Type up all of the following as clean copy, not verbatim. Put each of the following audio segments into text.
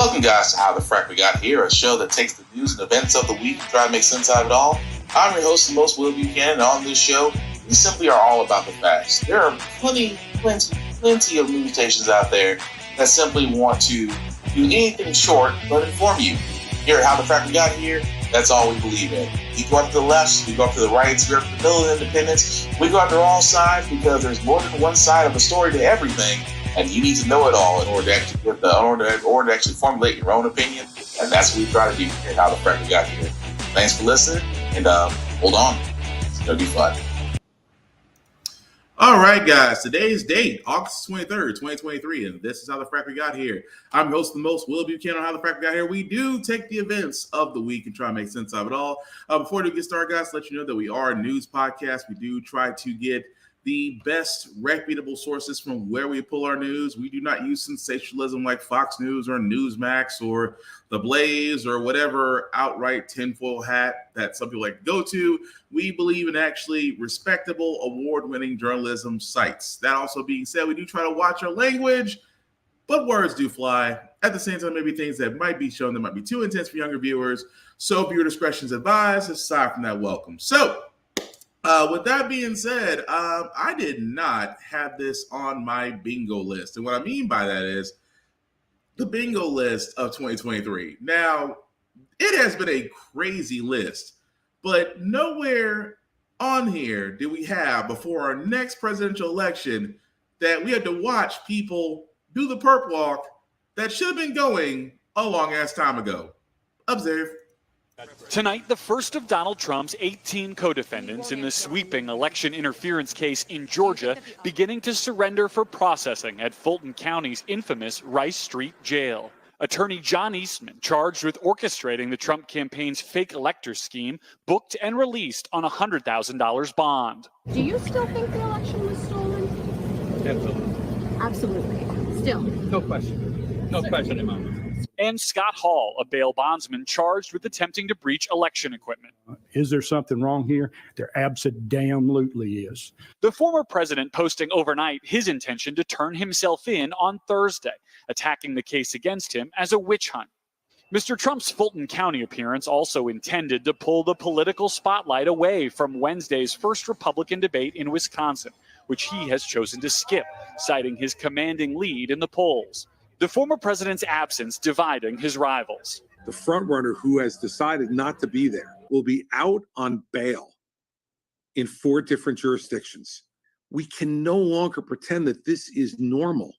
Welcome, guys, to How the Frack We Got Here, a show that takes the news and events of the week and try to make sense out of it all. I'm your host, the most Will Buchanan, and on this show, we simply are all about the facts. There are plenty of news stations out there that simply want to do anything short but inform you. Here at How the Frack We Got Here, that's all we believe in. We go up to the left, we go up to the right, we go up to the middle of independence, we go after all sides because there's more than one side of a story to everything. And you need to know it all in order to actually formulate your own opinion. And that's what we try to do here at How the Frack We Got Here. Thanks for listening, and hold on. It's going to be fun. All right, guys. Today's date, August 23rd, 2023, and this is How the Frack We Got Here. I'm your host, the most Will Buchanan on How the Frack We Got Here. We do take the events of the week and try to make sense of it all. Before we get started, guys, let you know that we are a news podcast. We do try to get the best reputable sources from where we pull our news. We do not use sensationalism like Fox News or Newsmax or The Blaze or whatever outright tinfoil hat that some people like to go to. We believe in actually respectable, award-winning journalism sites. That also being said, we do try to watch our language, but words do fly. At the same time, maybe things that might be shown that might be too intense for younger viewers. So viewer discretion is advised. Aside from that, welcome. So, with that being said, I did not have this on my bingo list. And what I mean by that is the bingo list of 2023. Now, it has been a crazy list, but nowhere on here do we have before our next presidential election that we had to watch people do the perp walk that should have been going a long ass time ago. Observe. Tonight, the first of Donald Trump's 18 co-defendants in the sweeping election interference case in Georgia beginning to surrender for processing at Fulton County's infamous Rice Street Jail. Attorney John Eastman, charged with orchestrating the Trump campaign's fake elector scheme, booked and released on a $100,000 bond. Do you still think the election was stolen? Absolutely. Absolutely. Still. No question. No question in my mind. And Scott Hall, a bail bondsman charged with attempting to breach election equipment. Is there something wrong here? There abso-damn-lutely is. The former president posting overnight his intention to turn himself in on Thursday, attacking the case against him as a witch hunt. Mr. Trump's Fulton County appearance also intended to pull the political spotlight away from Wednesday's first Republican debate in Wisconsin, which he has chosen to skip, citing his commanding lead in the polls. The former president's absence dividing his rivals. The frontrunner who has decided not to be there will be out on bail in 4 different jurisdictions. We can no longer pretend that this is normal.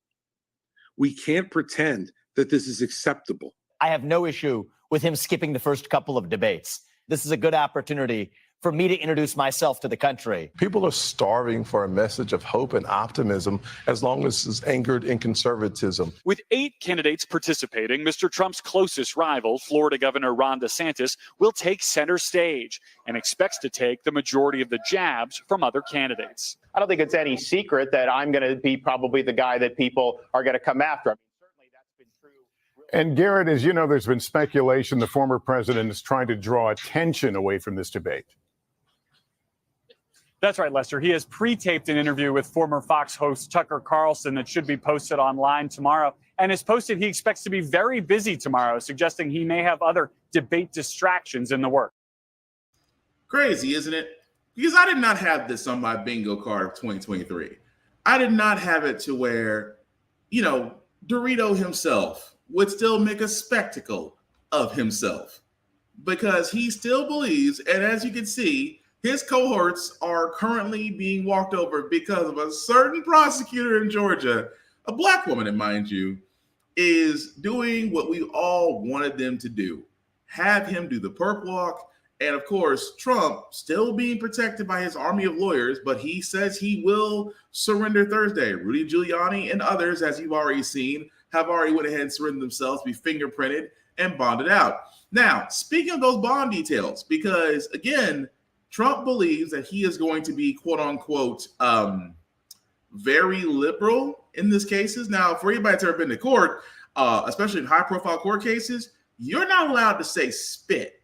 We can't pretend that this is acceptable. I have no issue with him skipping the first couple of debates. This is a good opportunity for me to introduce myself to the country. People are starving for a message of hope and optimism as long as it's anchored in conservatism. With 8 candidates participating, Mr. Trump's closest rival, Florida Governor Ron DeSantis, will take center stage and expects to take the majority of the jabs from other candidates. I don't think it's any secret that I'm going to be probably the guy that people are going to come after. I mean, certainly that's been true. And Garrett, as you know, there's been speculation the former president is trying to draw attention away from this debate. That's right, Lester. He has pre-taped an interview with former Fox host Tucker Carlson that should be posted online tomorrow. And has posted he expects to be very busy tomorrow, suggesting he may have other debate distractions in the works. Crazy, isn't it? Because I did not have this on my bingo card of 2023. I did not have it to where, Dorito himself would still make a spectacle of himself because he still believes, and as you can see, his cohorts are currently being walked over because of a certain prosecutor in Georgia, a black woman, mind you, is doing what we all wanted them to do. Have him do the perp walk. And of course, Trump still being protected by his army of lawyers, but he says he will surrender Thursday. Rudy Giuliani and others, as you've already seen, have already went ahead and surrendered themselves, be fingerprinted and bonded out. Now, speaking of those bond details, because again, Trump believes that he is going to be, quote unquote, very liberal in these cases. Now, for anybody that's ever been to court, especially in high profile court cases, you're not allowed to say spit.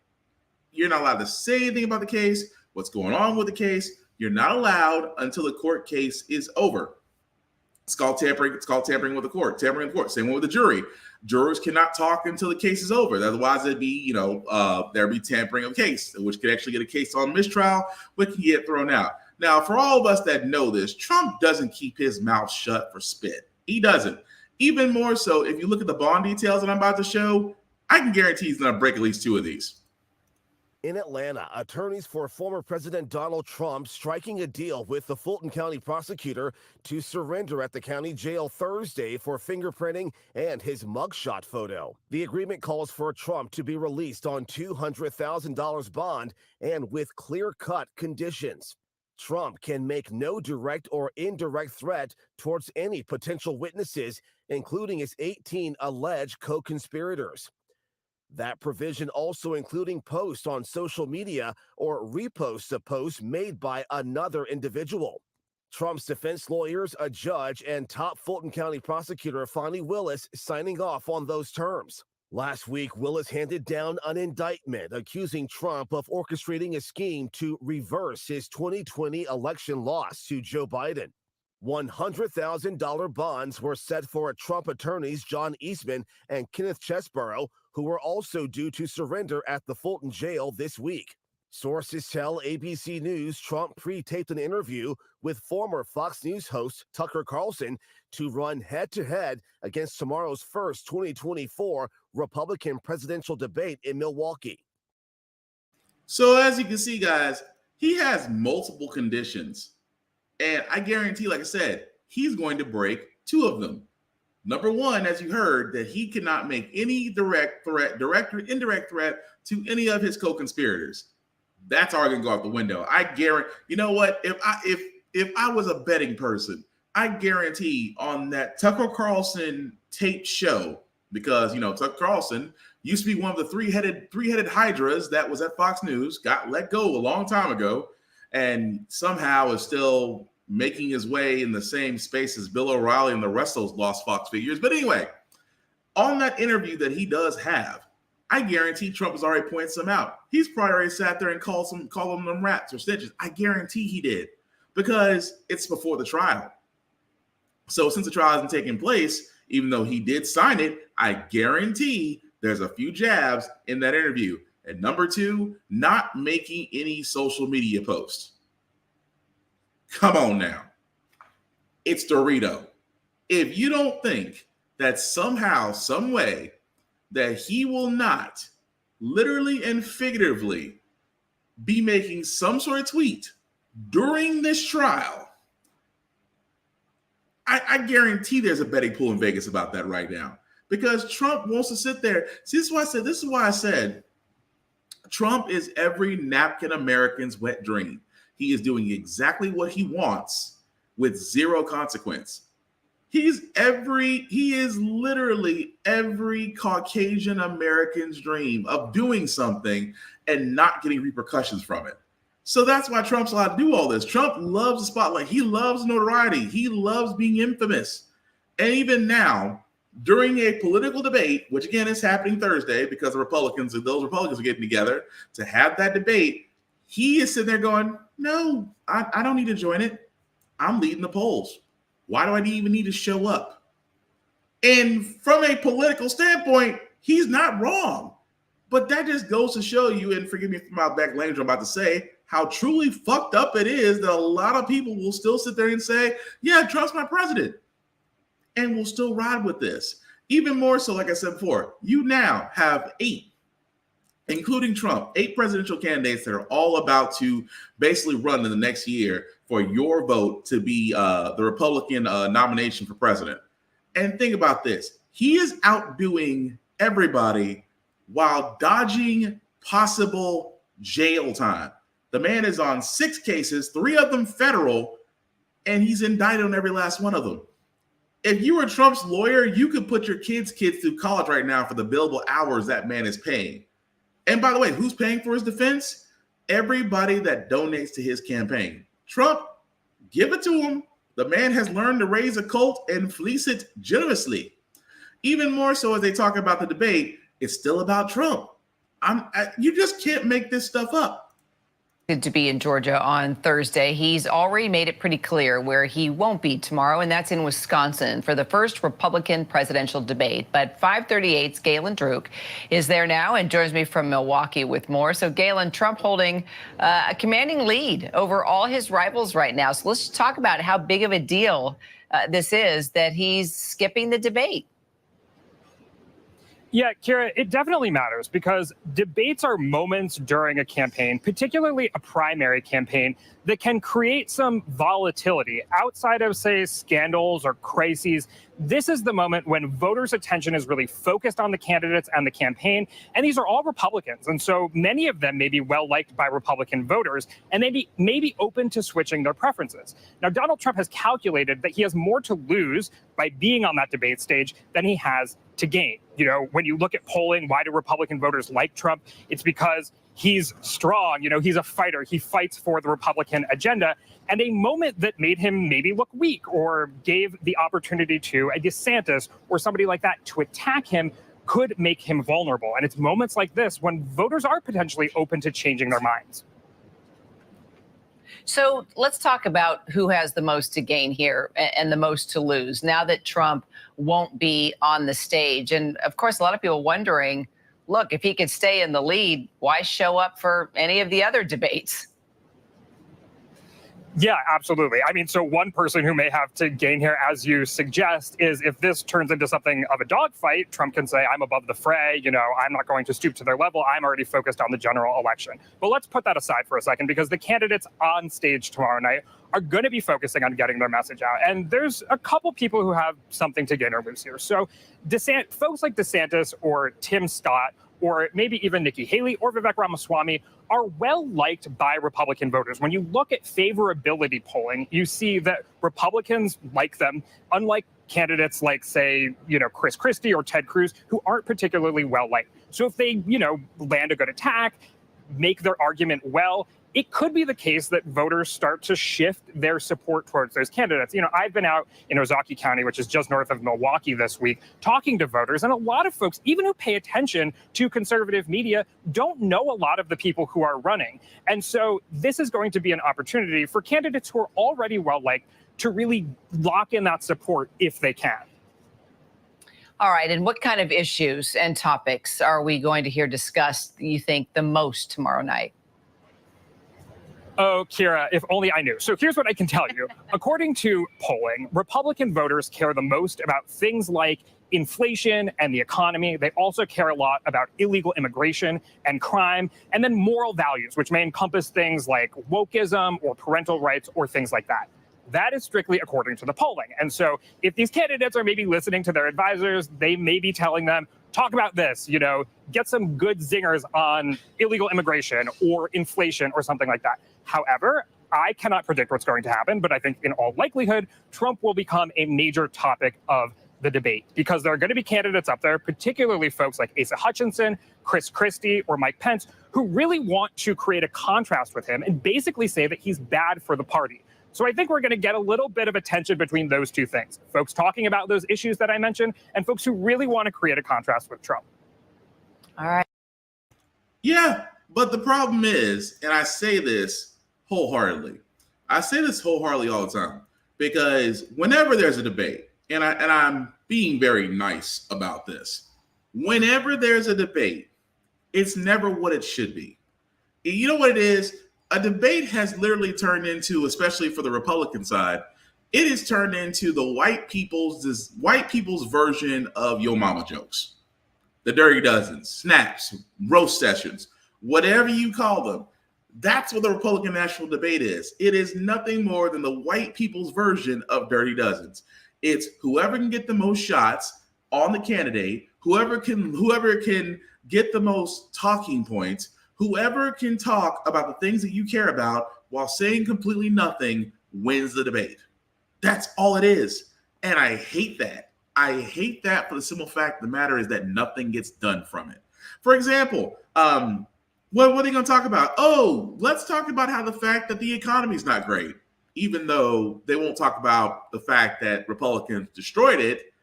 You're not allowed to say anything about the case, what's going on with the case. You're not allowed until the court case is over. It's called tampering. It's called tampering with the court. Tampering with the court. Same one with the jury. Jurors cannot talk until the case is over. Otherwise, there'd be, there'd be tampering of case, which could actually get a case on mistrial, but can get thrown out. Now, for all of us that know this, Trump doesn't keep his mouth shut for spit. He doesn't. Even more so, if you look at the bond details that I'm about to show, I can guarantee he's going to break at least 2 of these. In Atlanta, attorneys for former President Donald Trump striking a deal with the Fulton County prosecutor to surrender at the county jail Thursday for fingerprinting and his mugshot photo. The agreement calls for Trump to be released on $200,000 bond and with clear-cut conditions. Trump can make no direct or indirect threat towards any potential witnesses, including his 18 alleged co-conspirators. That provision also including posts on social media or reposts of posts made by another individual. Trump's defense lawyers, a judge, and top Fulton County prosecutor Fani Willis signing off on those terms. Last week, Willis handed down an indictment accusing Trump of orchestrating a scheme to reverse his 2020 election loss to Joe Biden. $100,000 bonds were set for Trump attorneys John Eastman and Kenneth Chesborough, who were also due to surrender at the Fulton jail this week. Sources tell ABC News Trump pre-taped an interview with former Fox News host Tucker Carlson to run head-to-head against tomorrow's first 2024 Republican presidential debate in Milwaukee. So as you can see, guys, he has multiple conditions. And I guarantee, like I said, he's going to break 2 of them. Number 1, as you heard, that he cannot make any direct or indirect threat to any of his co-conspirators. That's already going to go out the window. I guarantee, you know what? If I was a betting person, I guarantee on that Tucker Carlson tape show, because, Tucker Carlson used to be one of the three-headed hydras that was at Fox News, got let go a long time ago, and somehow is still making his way in the same space as Bill O'Reilly and the rest of those lost Fox figures. But anyway, on that interview that he does have, I guarantee Trump has already pointed some out. He's probably already sat there and called them rats or snitches. I guarantee he did, because it's before the trial. So since the trial hasn't taken place, even though he did sign it, I guarantee there's a few jabs in that interview. And number 2, not making any social media posts. Come on now. It's Dorito. If you don't think that somehow, some way, that he will not literally and figuratively be making some sort of tweet during this trial, I guarantee there's a betting pool in Vegas about that right now. Because Trump wants to sit there. See, this is why I said Trump is every napkin American's wet dream. He is doing exactly what he wants with zero consequence. He is literally every Caucasian American's dream of doing something and not getting repercussions from it. So that's why Trump's allowed to do all this. Trump loves the spotlight. He loves notoriety. He loves being infamous. And even now, during a political debate, which again is happening Thursday because those Republicans are getting together to have that debate, he is sitting there going, no, I don't need to join it. I'm leading the polls. Why do I even need to show up? And from a political standpoint, he's not wrong. But that just goes to show you, and forgive me for my back language I'm about to say, how truly fucked up it is that a lot of people will still sit there and say, yeah, Trump's my president. And will still ride with this. Even more so, like I said before, you now have 8, including Trump, 8 presidential candidates that are all about to basically run in the next year for your vote to be the Republican nomination for president. And think about this. He is outdoing everybody while dodging possible jail time. The man is on 6 cases, 3 of them federal, and he's indicted on every last one of them. If you were Trump's lawyer, you could put your kids through college right now for the billable hours that man is paying. And by the way, who's paying for his defense? Everybody that donates to his campaign. Trump, give it to him. The man has learned to raise a cult and fleece it generously. Even more so as they talk about the debate, it's still about Trump. You just can't make this stuff up. to be in Georgia on Thursday. He's already made it pretty clear where he won't be tomorrow, and that's in Wisconsin for the first Republican presidential debate. But 538's Galen Druk is there now and joins me from Milwaukee with more. So, Galen, Trump holding a commanding lead over all his rivals right now. So let's talk about how big of a deal this is that he's skipping the debate. Yeah, Kira, it definitely matters because debates are moments during a campaign, particularly a primary campaign, that can create some volatility outside of, say, scandals or crises. This is the moment when voters' attention is really focused on the candidates and the campaign. And these are all Republicans. And so many of them may be well-liked by Republican voters and may be open to switching their preferences. Now, Donald Trump has calculated that he has more to lose by being on that debate stage than he has to gain. You know, when you look at polling, why do Republican voters like Trump? It's because he's strong. You know, he's a fighter. He fights for the Republican agenda. And a moment that made him maybe look weak or gave the opportunity to a DeSantis or somebody like that to attack him could make him vulnerable. And it's moments like this when voters are potentially open to changing their minds. So let's talk about who has the most to gain here and the most to lose now that Trump won't be on the stage. And of course, a lot of people wondering, look, if he could stay in the lead, why show up for any of the other debates? Yeah, absolutely. I mean, so one person who may have to gain here, as you suggest, is if this turns into something of a dogfight, Trump can say, I'm above the fray, you know, I'm not going to stoop to their level. I'm already focused on the general election. But let's put that aside for a second, because the candidates on stage tomorrow night are going to be focusing on getting their message out. And there's a couple people who have something to gain or lose here. So folks like DeSantis or Tim Scott, or maybe even Nikki Haley or Vivek Ramaswamy, are well liked by Republican voters. When you look at favorability polling, you see that Republicans like them, unlike candidates like, say, you know, Chris Christie or Ted Cruz, who aren't particularly well liked. So if they, you know, land a good attack, make their argument well, it could be the case that voters start to shift their support towards those candidates. You know, I've been out in Ozaukee County, which is just north of Milwaukee this week, talking to voters. And a lot of folks, even who pay attention to conservative media, don't know a lot of the people who are running. And so this is going to be an opportunity for candidates who are already well-liked to really lock in that support if they can. All right. And what kind of issues and topics are we going to hear discussed, you think, the most tomorrow night? Oh, Kira, if only I knew. So here's what I can tell you. According to polling, Republican voters care the most about things like inflation and the economy. They also care a lot about illegal immigration and crime, and then moral values, which may encompass things like wokeism or parental rights or things like that. That is strictly according to the polling. And so if these candidates are maybe listening to their advisors, they may be telling them, talk about this, you know, get some good zingers on illegal immigration or inflation or something like that. However, I cannot predict what's going to happen, but I think in all likelihood, Trump will become a major topic of the debate because there are going to be candidates up there, particularly folks like Asa Hutchinson, Chris Christie, or Mike Pence, who really want to create a contrast with him and basically say that he's bad for the party. So I think we're going to get a little bit of a tension between those two things, folks talking about those issues that I mentioned and folks who really want to create a contrast with Trump. All right. Yeah, but the problem is, and I say this wholeheartedly, all the time, because whenever there's a debate, and I'm being very nice about this, whenever there's a debate, it's never what it should be. You know what it is? A debate has literally turned into, especially for the Republican side, it has turned into the white people's version of Yo Mama jokes. The Dirty Dozen, snaps, roast sessions, whatever you call them. That's what the Republican national debate is. It is nothing more than the white people's version of Dirty Dozens. It's whoever can get the most shots on the candidate, whoever can get the most talking points, whoever can talk about the things that you care about while saying completely nothing wins the debate. That's all it is. And I hate that. I hate that for the simple fact of the matter is that nothing gets done from it. For example, what are they going to talk about? Oh, let's talk about how the fact that the economy is not great, even though they won't talk about the fact that Republicans destroyed it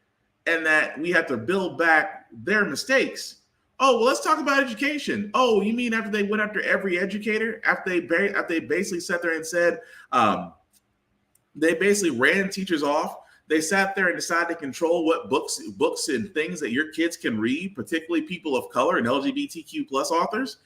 and that we have to build back their mistakes. Oh, well, let's talk about education. Oh, you mean after they went after every educator, after they basically sat there and said, they basically ran teachers off. They sat there and decided to control what books and things that your kids can read, particularly people of color and LGBTQ plus authors.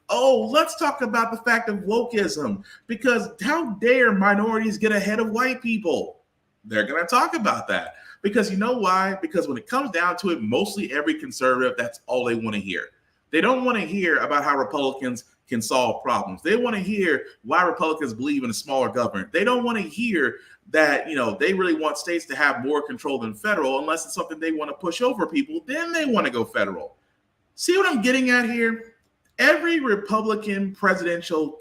Oh, let's talk about the fact of wokeism, because how dare minorities get ahead of white people? They're going to talk about that. Because you know why? Because when it comes down to it, mostly every conservative, that's all they want to hear. They don't want to hear about how Republicans can solve problems. They want to hear why Republicans believe in a smaller government. They don't want to hear that, they really want states to have more control than federal, unless it's something they want to push over people. Then they want to go federal. See what I'm getting at here? Every Republican presidential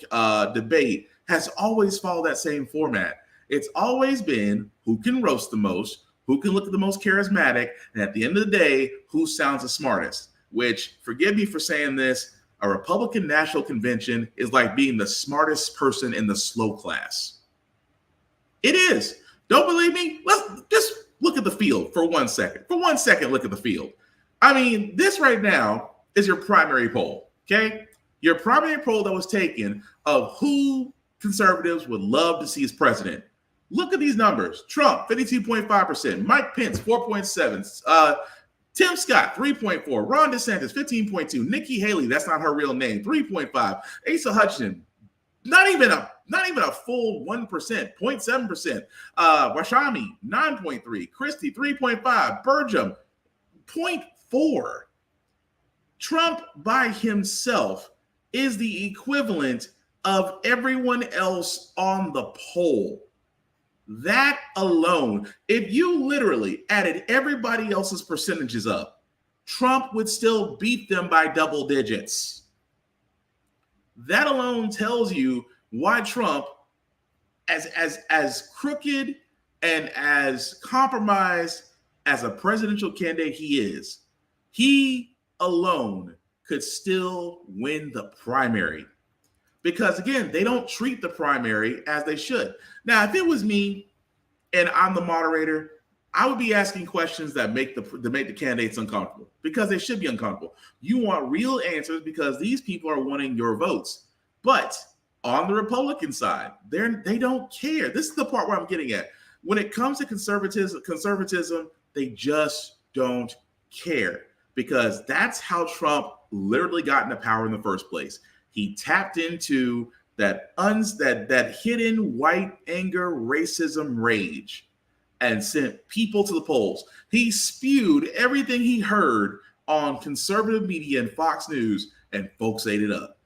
debate has always followed that same format. It's always been who can roast the most, who can look the most charismatic, and at the end of the day, who sounds the smartest. Which, forgive me for saying this, a Republican National Convention is like being the smartest person in the slow class. It is. Don't believe me? Let's just look at the field for 1 second. For 1 second, look at the field. I mean, this right now is your primary poll, okay? Your primary poll that was taken of who conservatives would love to see as president. Look at these numbers. Trump, 52.5%. Mike Pence, 4.7%. Tim Scott, 3.4%. Ron DeSantis, 15.2%. Nikki Haley, that's not her real name, 3.5%. Asa Hutchinson, not even a full 1%, 0.7%. Rashami, 9.3%. Christie, 3.5%. Burgum, 0.4%. Trump by himself is the equivalent of everyone else on the poll. That alone, if you literally added everybody else's percentages up, Trump would still beat them by double digits. That alone tells you why Trump, as crooked and as compromised as a presidential candidate he alone could still win the primary. Because again, they don't treat the primary as they should. Now, if it was me and I'm the moderator, I would be asking questions that make the candidates uncomfortable, because they should be uncomfortable. You want real answers because these people are wanting your votes. But on the Republican side, they don't care. This is the part where I'm getting at. When it comes to conservatism, they just don't care, because that's how Trump literally got into power in the first place. He tapped into that hidden white anger, racism, rage, and sent people to the polls. He spewed everything he heard on conservative media and Fox News, and folks ate it up.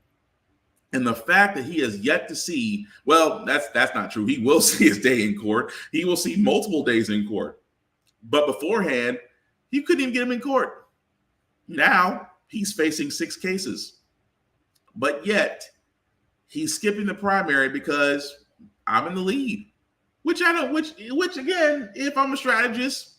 And the fact that he has yet to see, well, that's not true. He will see his day in court. He will see multiple days in court. But beforehand, you couldn't even get him in court. Now he's facing 6 cases. But yet, he's skipping the primary because I'm in the lead. Which again, if I'm a strategist,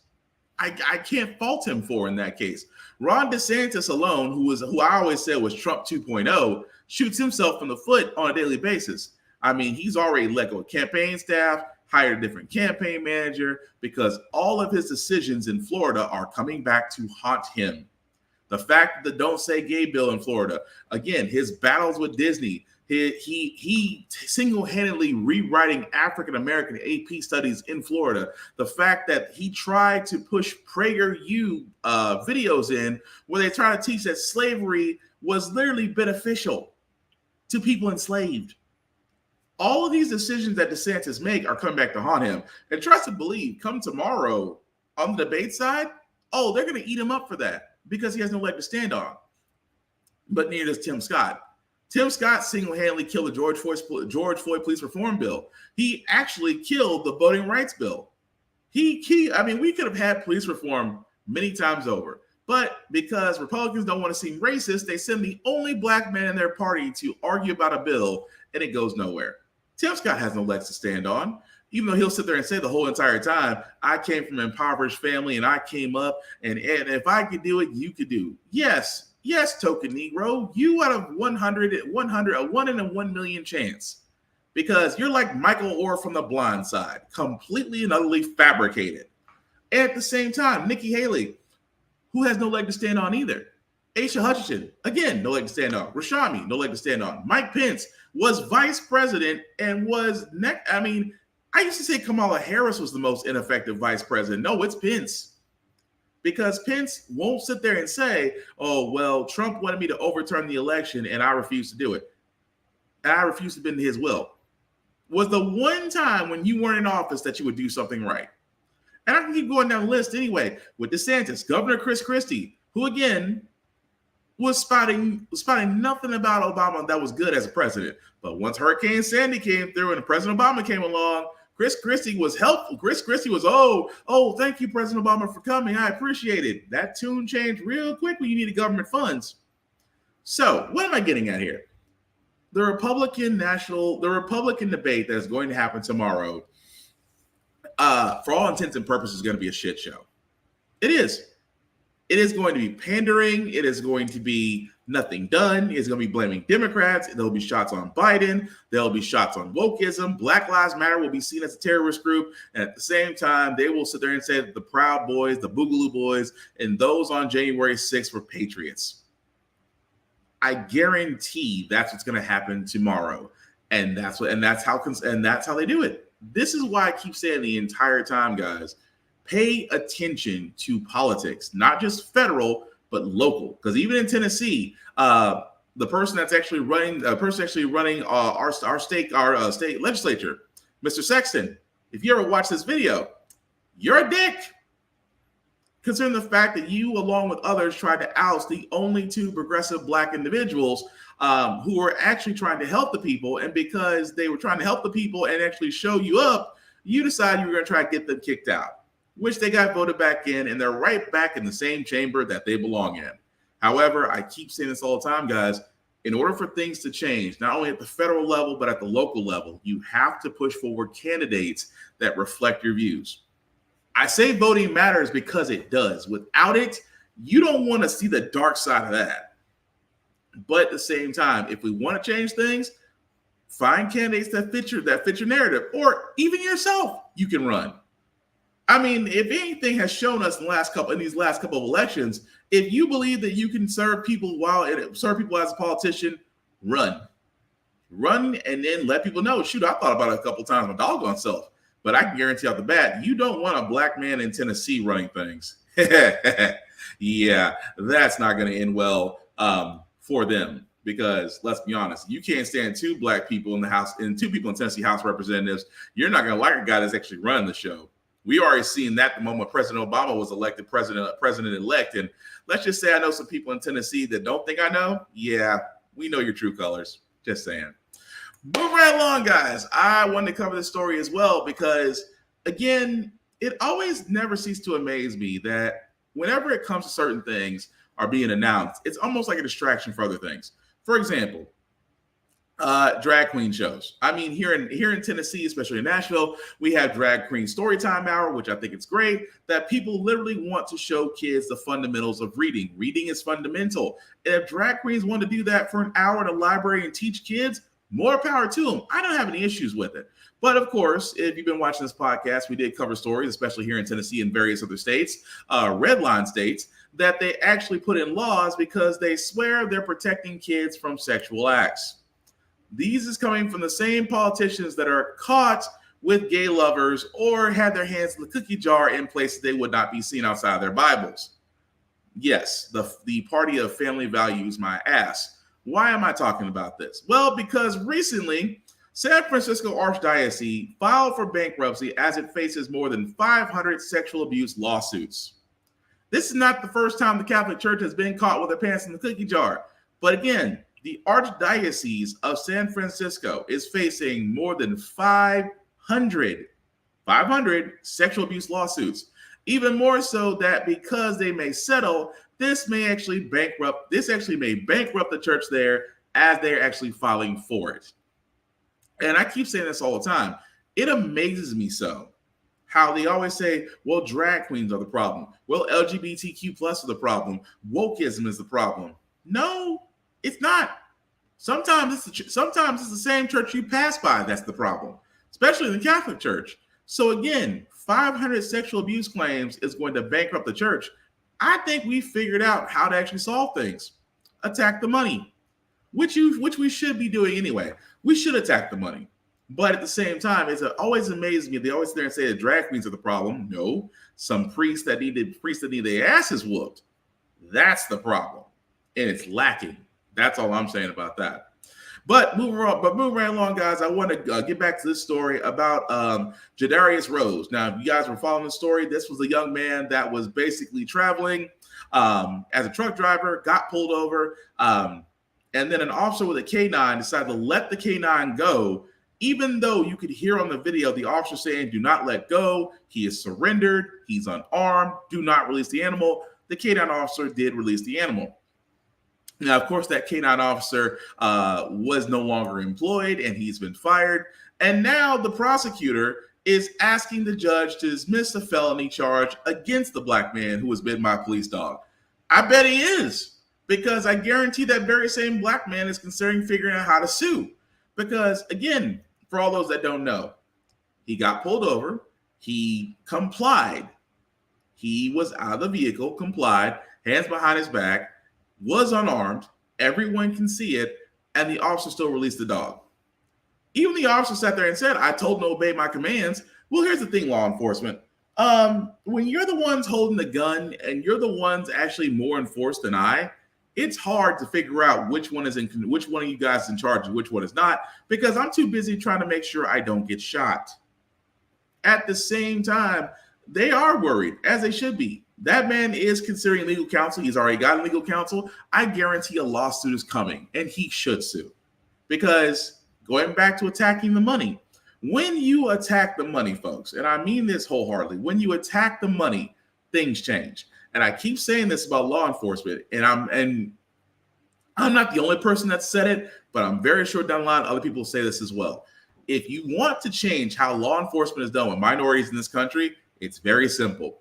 I can't fault him for in that case. Ron DeSantis alone, who I always said was Trump 2.0, shoots himself in the foot on a daily basis. I mean, he's already let go of campaign staff, hired a different campaign manager, because all of his decisions in Florida are coming back to haunt him. The fact that the Don't Say Gay bill in Florida, again, his battles with Disney, he single-handedly rewriting African-American AP studies in Florida. The fact that he tried to push PragerU videos in where they try to teach that slavery was literally beneficial to people enslaved. All of these decisions that DeSantis make are coming back to haunt him. And trust and believe, come tomorrow on the debate side, they're going to eat him up for that, because he has no leg to stand on. But neither does Tim Scott. Tim Scott single-handedly killed the George Floyd police reform bill. He actually killed the voting rights bill. We could have had police reform many times over. But because Republicans don't want to seem racist, they send the only black man in their party to argue about a bill, and it goes nowhere. Tim Scott has no legs to stand on, even though he'll sit there and say the whole entire time, I came from an impoverished family and I came up, and if I could do it, you could do. Yes, token Negro, you out of 100, a 1 in a 1 million chance, because you're like Michael Orr from The Blind Side, completely and utterly fabricated. At the same time, Nikki Haley, who has no leg to stand on either. Aisha Hutchinson, again, no leg to stand on. Rashami, no leg to stand on. Mike Pence was vice president and was I used to say Kamala Harris was the most ineffective vice president. No, it's Pence. Because Pence won't sit there and say, oh, well, Trump wanted me to overturn the election and I refuse to do it. And I refuse to bend to his will. Was the one time when you weren't in office that you would do something right. And I can keep going down the list anyway. With DeSantis, Governor Chris Christie, who again was spotting nothing about Obama that was good as a president. But once Hurricane Sandy came through and President Obama came along, Chris Christie was helpful. Chris Christie was, oh, thank you, President Obama, for coming. I appreciate it. That tune changed real quick when you needed government funds. So what am I getting at here? The Republican debate that is going to happen tomorrow, for all intents and purposes, is going to be a shit show. It is. It is going to be pandering. It is going to be nothing done. It's going to be blaming Democrats. There'll be shots on Biden. There'll be shots on wokeism. Black Lives Matter will be seen as a terrorist group. And at the same time, they will sit there and say that the Proud Boys, the Boogaloo Boys, and those on January 6th were patriots. I guarantee that's what's going to happen tomorrow. And that's how they do it. This is why I keep saying the entire time, guys, pay attention to politics, not just federal, but local. Because even in Tennessee, the person that's actually running, our state legislature, Mr. Sexton, if you ever watch this video, you're a dick. Considering the fact that you, along with others, tried to oust the only two progressive Black individuals who were actually trying to help the people, and because they were trying to help the people and actually show you up, you decided you were going to try to get them kicked out, which they got voted back in, and they're right back in the same chamber that they belong in. However, I keep saying this all the time, guys, in order for things to change, not only at the federal level, but at the local level, you have to push forward candidates that reflect your views. I say voting matters because it does. Without it, you don't want to see the dark side of that. But at the same time, if we want to change things, find candidates that fit your narrative, or even yourself, you can run. I mean, if anything has shown us in these last couple of elections, if you believe that you can serve people as a politician, run, and then let people know. Shoot, I thought about it a couple times my doggone self, but I can guarantee off the bat, you don't want a Black man in Tennessee running things. Yeah, that's not going to end well for them. Because let's be honest, you can't stand two Black people in the House and two people in Tennessee House Representatives. You're not going to like a guy that's actually running the show. We already seen that the moment President Obama was elected president-elect. And let's just say I know some people in Tennessee that don't think I know. Yeah, we know your true colors. Just saying. Moving right along, guys. I wanted to cover this story as well because, again, it always never ceases to amaze me that whenever it comes to certain things are being announced, it's almost like a distraction for other things. For example, drag queen shows. I mean, here in Tennessee, especially in Nashville, we have Drag Queen Storytime Hour, which I think it's great that people literally want to show kids the fundamentals of reading. Reading is fundamental. If drag queens want to do that for an hour at a library and teach kids, more power to them. I don't have any issues with it. But of course, if you've been watching this podcast, we did cover stories, especially here in Tennessee and various other states, red line states, that they actually put in laws because they swear they're protecting kids from sexual acts. These is coming from the same politicians that are caught with gay lovers or had their hands in the cookie jar in places they would not be seen outside of their Bibles. Yes, the party of family values my ass. Why am I talking about this? Well, because recently, San Francisco Archdiocese filed for bankruptcy as it faces more than 500 sexual abuse lawsuits. This is not the first time the Catholic Church has been caught with their pants in the cookie jar. But again, the Archdiocese of San Francisco is facing more than 500 sexual abuse lawsuits. Even more so that because they may settle, this may bankrupt the church there as they're actually filing for it. And I keep saying this all the time. It amazes me so how they always say, well, drag queens are the problem. Well, LGBTQ plus are the problem. Wokeism is the problem. No, it's not. Sometimes it's the same church you pass by that's the problem, especially in the Catholic Church. So again, 500 sexual abuse claims is going to bankrupt the church. I think we figured out how to actually solve things. Attack the money, which we should be doing anyway. We should attack the money. But at the same time, always amazes me. They always sit there and say that drag queens are the problem. No, some priests that need their asses whooped. That's the problem. And it's lacking. That's all I'm saying about that. But moving right along, guys, I want to get back to this story about Jadarius Rose. Now, if you guys were following the story, this was a young man that was basically traveling as a truck driver, got pulled over, and then an officer with a K9 decided to let the K9 go, even though you could hear on the video the officer saying, "Do not let go. He is surrendered. He's unarmed. Do not release the animal." The K9 officer did release the animal. Now, of course, that K9 officer was no longer employed and he's been fired. And now the prosecutor is asking the judge to dismiss a felony charge against the black man who was bitten by a police dog. I bet he is, because I guarantee that very same black man is considering figuring out how to sue. Because, again, for all those that don't know, he got pulled over. He complied. He was out of the vehicle, complied, hands behind his back, was unarmed, everyone can see it, and the officer still released the dog. Even the officer sat there and said, "I told him to obey my commands." Well, here's the thing, law enforcement. When you're the ones holding the gun and you're the ones actually more enforced than I, it's hard to figure out which one of you guys is in charge and which one is not, because I'm too busy trying to make sure I don't get shot. At the same time, they are worried, as they should be. That man is considering legal counsel. He's already got legal counsel. I guarantee a lawsuit is coming, and he should sue. Because going back to attacking the money, when you attack the money, folks, and I mean this wholeheartedly, when you attack the money, things change. And I keep saying this about law enforcement, and I'm not the only person that said it, but I'm very sure down the line other people say this as well. If you want to change how law enforcement is done with minorities in this country, it's very simple.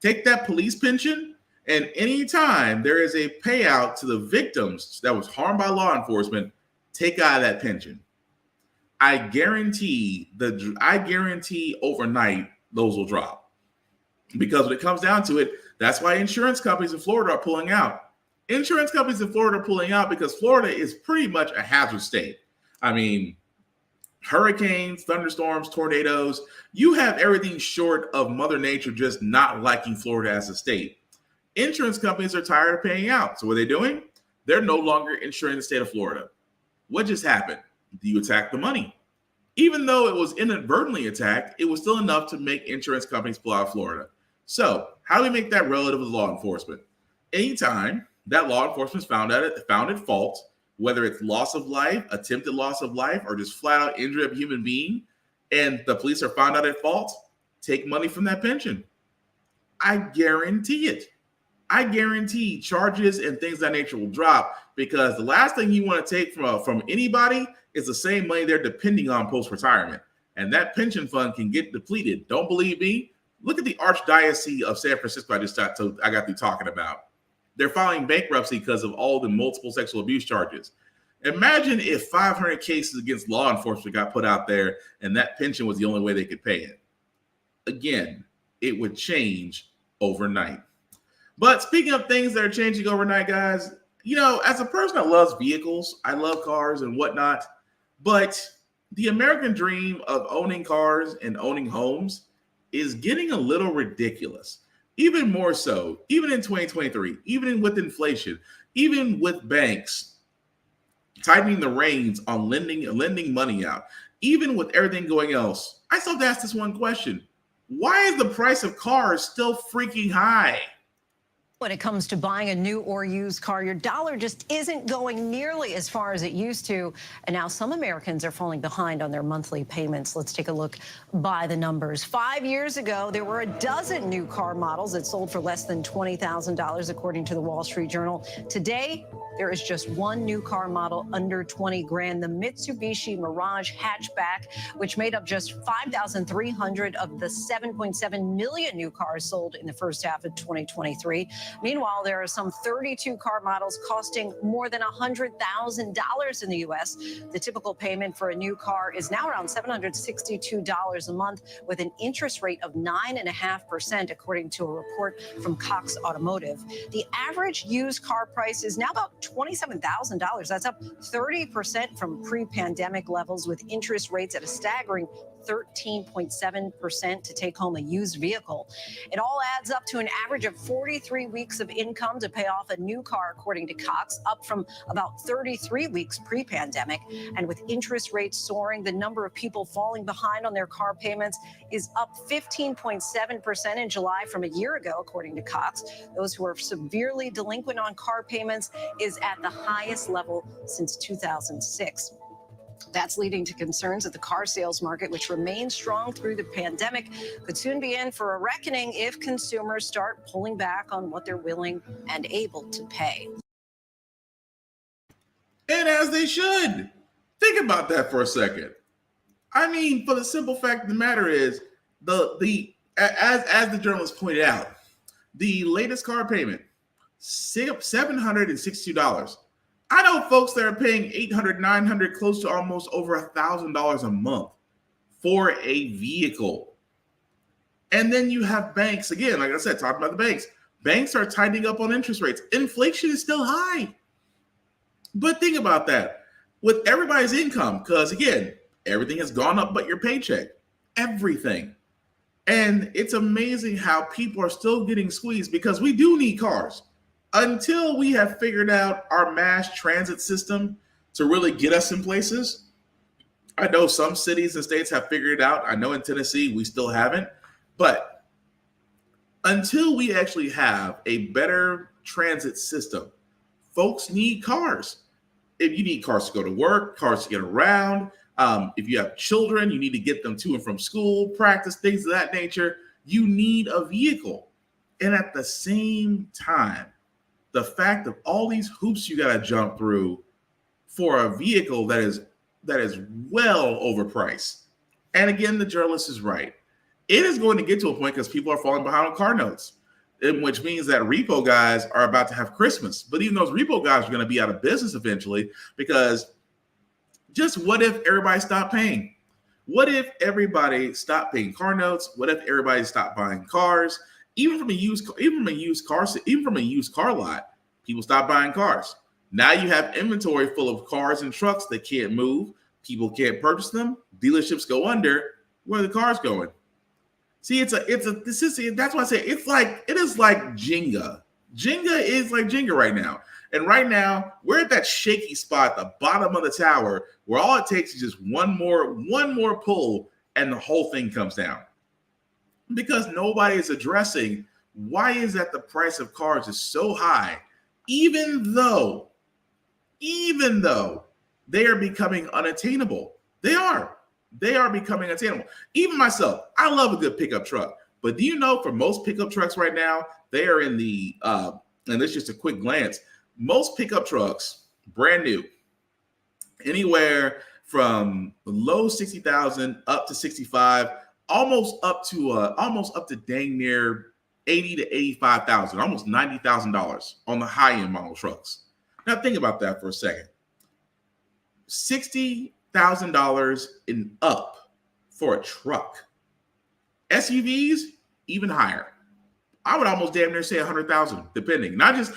Take that police pension, and anytime there is a payout to the victims that was harmed by law enforcement, take out of that pension. I guarantee overnight those will drop. Because when it comes down to it, that's why insurance companies in Florida are pulling out. Insurance companies in Florida are pulling out because Florida is pretty much a hazard state. I mean, hurricanes, thunderstorms, tornadoes, you have everything short of Mother Nature just not liking Florida as a state. Insurance companies are tired of paying out. So what are they doing? They're no longer insuring the state of Florida. What just happened? You attack the money. Even though it was inadvertently attacked, it was still enough to make insurance companies pull out of Florida. So how do we make that relative with law enforcement? Anytime that law enforcement is found at fault, whether it's loss of life, attempted loss of life, or just flat out injury of a human being, and the police are found out at fault, take money from that pension. I guarantee it. I guarantee charges and things of that nature will drop, because the last thing you want to take from anybody is the same money they're depending on post-retirement. And that pension fund can get depleted. Don't believe me? Look at the Archdiocese of San Francisco I got through talking about. They're filing bankruptcy because of all the multiple sexual abuse charges. Imagine if 500 cases against law enforcement got put out there and that pension was the only way they could pay it. Again, it would change overnight. But speaking of things that are changing overnight, guys, you know, as a person that loves vehicles, I love cars and whatnot, but the American dream of owning cars and owning homes is getting a little ridiculous. Even more so, even in 2023, even with inflation, even with banks tightening the reins on lending money out, even with everything going else, I still have to ask this one question. Why is the price of cars still freaking high? When it comes to buying a new or used car, your dollar just isn't going nearly as far as it used to. And now some Americans are falling behind on their monthly payments. Let's take a look by the numbers. 5 years ago, there were a dozen new car models that sold for less than $20,000, according to the Wall Street Journal. Today, there is just one new car model under 20 grand, the Mitsubishi Mirage hatchback, which made up just 5,300 of the 7.7 million new cars sold in the first half of 2023. Meanwhile, there are some 32 car models costing more than $100,000 in the U.S. The typical payment for a new car is now around $762 a month, with an interest rate of 9.5%, according to a report from Cox Automotive. The average used car price is now about $27,000. That's up 30% from pre-pandemic levels, with interest rates at a staggering 13.7% to take home a used vehicle. It all adds up to an average of 43 weeks of income to pay off a new car, according to Cox, up from about 33 weeks pre-pandemic. And with interest rates soaring, the number of people falling behind on their car payments is up 15.7% in July from a year ago, according to Cox. Those who are severely delinquent on car payments is at the highest level since 2006. That's leading to concerns that the car sales market, which remained strong through the pandemic, could soon be in for a reckoning if consumers start pulling back on what they're willing and able to pay. And as they should. Think about that for a second. I mean, for the simple fact of the matter is, as the journalist pointed out, the latest car payment, $762. I know folks that are paying $800, $900, close to almost over $1,000 a month for a vehicle. And then you have banks, again, like I said, talking about the banks. Banks are tightening up on interest rates. Inflation is still high. But think about that. With everybody's income, because again, everything has gone up but your paycheck. Everything. And it's amazing how people are still getting squeezed, because we do need cars. Until we have figured out our mass transit system to really get us in places. I know some cities and states have figured it out. I know in Tennessee, we still haven't. But until we actually have a better transit system, folks need cars. If you need cars to go to work, cars to get around, if you have children, you need to get them to and from school, practice, things of that nature. You need a vehicle. And at the same time, the fact of all these hoops you got to jump through for a vehicle that is well overpriced. And again, the journalist is right. It is going to get to a point because people are falling behind on car notes, which means that repo guys are about to have Christmas. But even those repo guys are going to be out of business eventually, because just what if everybody stopped paying? What if everybody stopped paying car notes? What if everybody stopped buying cars? Even from a used car lot, people stop buying cars. Now you have inventory full of cars and trucks that can't move. People can't purchase them. Dealerships go under. Where are the cars going? See, that's why I say it is like Jenga. Jenga is like Jenga right now. And right now, we're at that shaky spot at the bottom of the tower where all it takes is just one more pull and the whole thing comes down. Because nobody is addressing why is that the price of cars is so high, even though they are becoming unattainable. They are becoming attainable. Even myself, I love a good pickup truck. But do you know, for most pickup trucks right now, they are in the, and this is just a quick glance, most pickup trucks, brand new, anywhere from low 60,000 up to 65, almost up to dang near 80 to 85,000, almost $90,000 on the high end model trucks. Now think about that for a second. $60,000 and up for a truck. SUVs even higher. I would almost damn near say 100,000, depending. Not just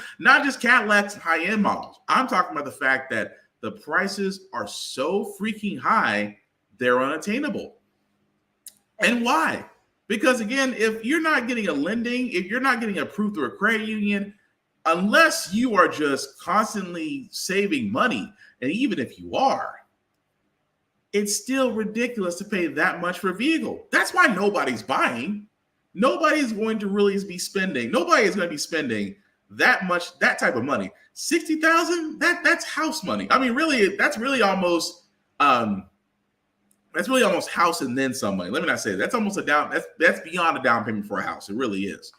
Cadillacs and high end models. I'm talking about the fact that the prices are so freaking high, they're unattainable. And why? Because again, if you're not getting a lending, if you're not getting approved through a credit union, unless you are just constantly saving money, and even if you are, it's still ridiculous to pay that much for a vehicle. That's why nobody's buying. Nobody is going to really be spending. Nobody is going to be spending that much, that type of money. 60,000, that's house money. I mean, really, that's really almost house and then some money. Let me not say that. That's almost that's beyond a down payment for a house. It really is.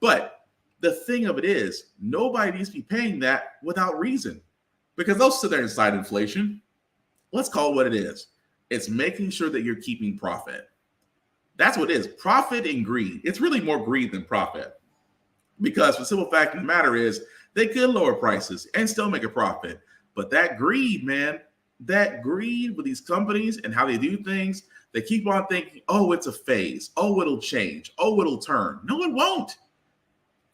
But the thing of it is, nobody needs to be paying that without reason, because they'll sit there and cite inflation. Let's call it what it is. It's making sure that you're keeping profit. That's what it is. Profit and greed. It's really more greed than profit, because the simple fact of the matter is they could lower prices and still make a profit. But that greed, man, that greed with these companies and how they do things, they keep on thinking, oh, it's a phase. Oh, it'll change. Oh, it'll turn. No, it won't.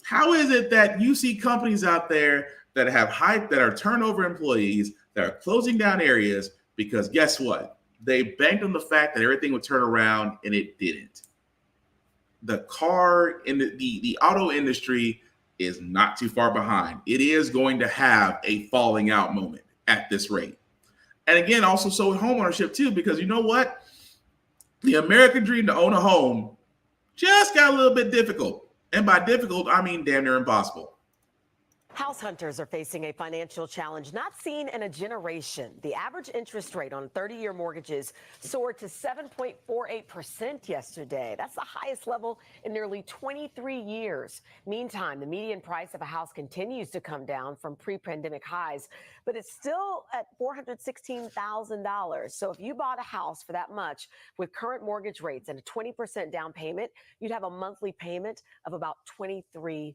How is it that you see companies out there that have that are turnover employees, that are closing down areas, because guess what? They banked on the fact that everything would turn around, and it didn't. The car in the auto industry is not too far behind. It is going to have a falling out moment at this rate. And again, also so with homeownership too, because you know what? The American dream to own a home just got a little bit difficult. And by difficult, I mean damn near impossible. House hunters are facing a financial challenge not seen in a generation. The average interest rate on 30-year mortgages soared to 7.48% yesterday. That's the highest level in nearly 23 years. Meantime, the median price of a house continues to come down from pre-pandemic highs, but it's still at $416,000. So if you bought a house for that much with current mortgage rates and a 20% down payment, you'd have a monthly payment of about $2,300.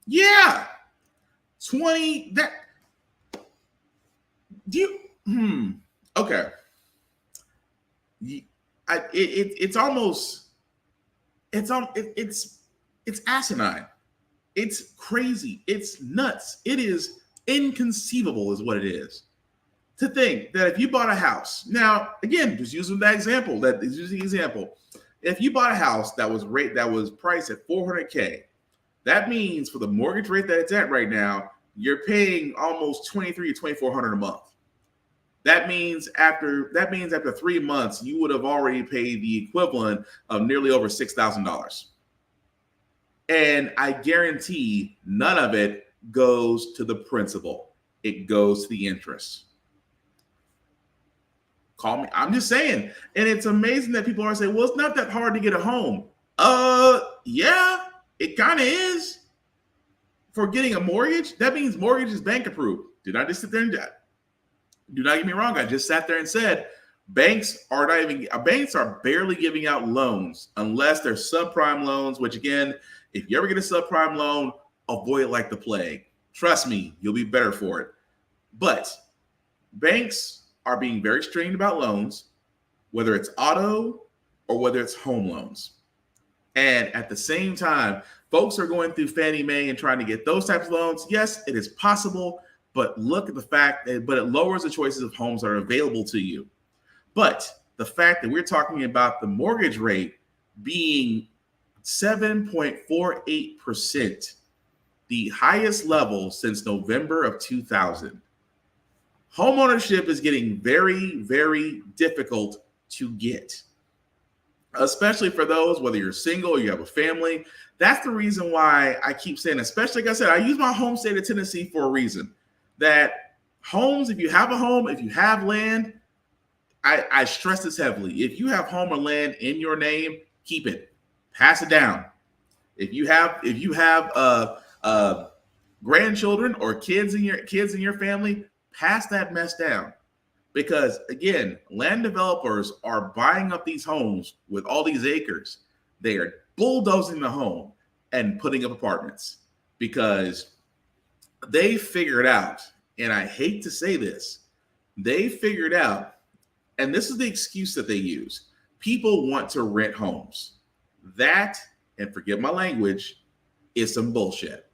Yeah. 20 that do you okay. It's asinine. It's crazy. It's nuts. It is inconceivable is what it is. To think that if you bought a house, now again, just using that example, if you bought a house that was priced at $400K, that means for the mortgage rate that it's at right now, you're paying almost $2,300 to $2,400 a month. That means after 3 months, you would have already paid the equivalent of nearly over $6,000. And I guarantee none of it goes to the principal. It goes to the interest. Call me. I'm just saying. And it's amazing that people are saying, well, it's not that hard to get a home. Yeah. It kind of is. For getting a mortgage, that means mortgage is bank approved. Did I just sit there and do not get me wrong? I just sat there and said banks are barely giving out loans unless they're subprime loans, which again, if you ever get a subprime loan, avoid it like the plague. Trust me, you'll be better for it. But banks are being very stringent about loans, whether it's auto or whether it's home loans. And at the same time, folks are going through Fannie Mae and trying to get those types of loans. Yes, it is possible, but look at the fact that it lowers the choices of homes that are available to you. But the fact that we're talking about the mortgage rate being 7.48%, the highest level since November of 2000. Homeownership is getting very, very difficult to get, especially for those, whether you're single or you have a family. That's the reason why I keep saying, especially like I said, I use my home state of Tennessee for a reason. That homes, if you have a home, if you have land, I stress this heavily. If you have home or land in your name, keep it, pass it down. If you have grandchildren or kids in your family, pass that mess down. Because again, land developers are buying up these homes with all these acres. They are bulldozing the home and putting up apartments because they figured out, and I hate to say this, they figured out, and this is the excuse that they use. People want to rent homes. That, and forgive my language, is some bullshit.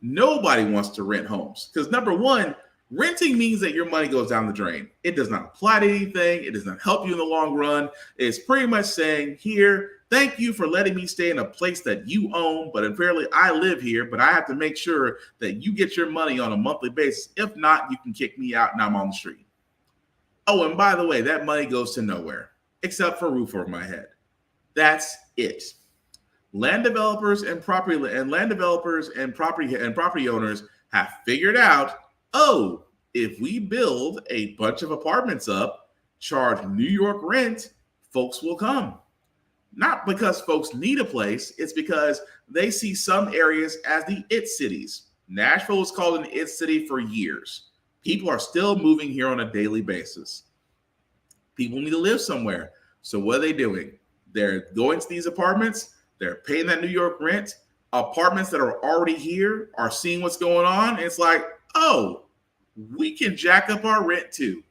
Nobody wants to rent homes because number one, renting means that your money goes down the drain. It does not apply to anything. It does not help you in the long run. It's pretty much saying, here, thank you for letting me stay in a place that you own, but apparently I live here, but I have to make sure that you get your money on a monthly basis. If not, you can kick me out and I'm on the street. Oh, and by the way, that money goes to nowhere except for a roof over my head. That's it. Land developers and property owners have figured out, oh, if we build a bunch of apartments up, charge New York rent, folks will come. Not because folks need a place, it's because they see some areas as the it cities. Nashville was called an it city for years. People are still moving here on a daily basis. People need to live somewhere. So what are they doing? They're going to these apartments. They're paying that New York rent. Apartments that are already here are seeing what's going on. And it's like, oh, we can jack up our rent too.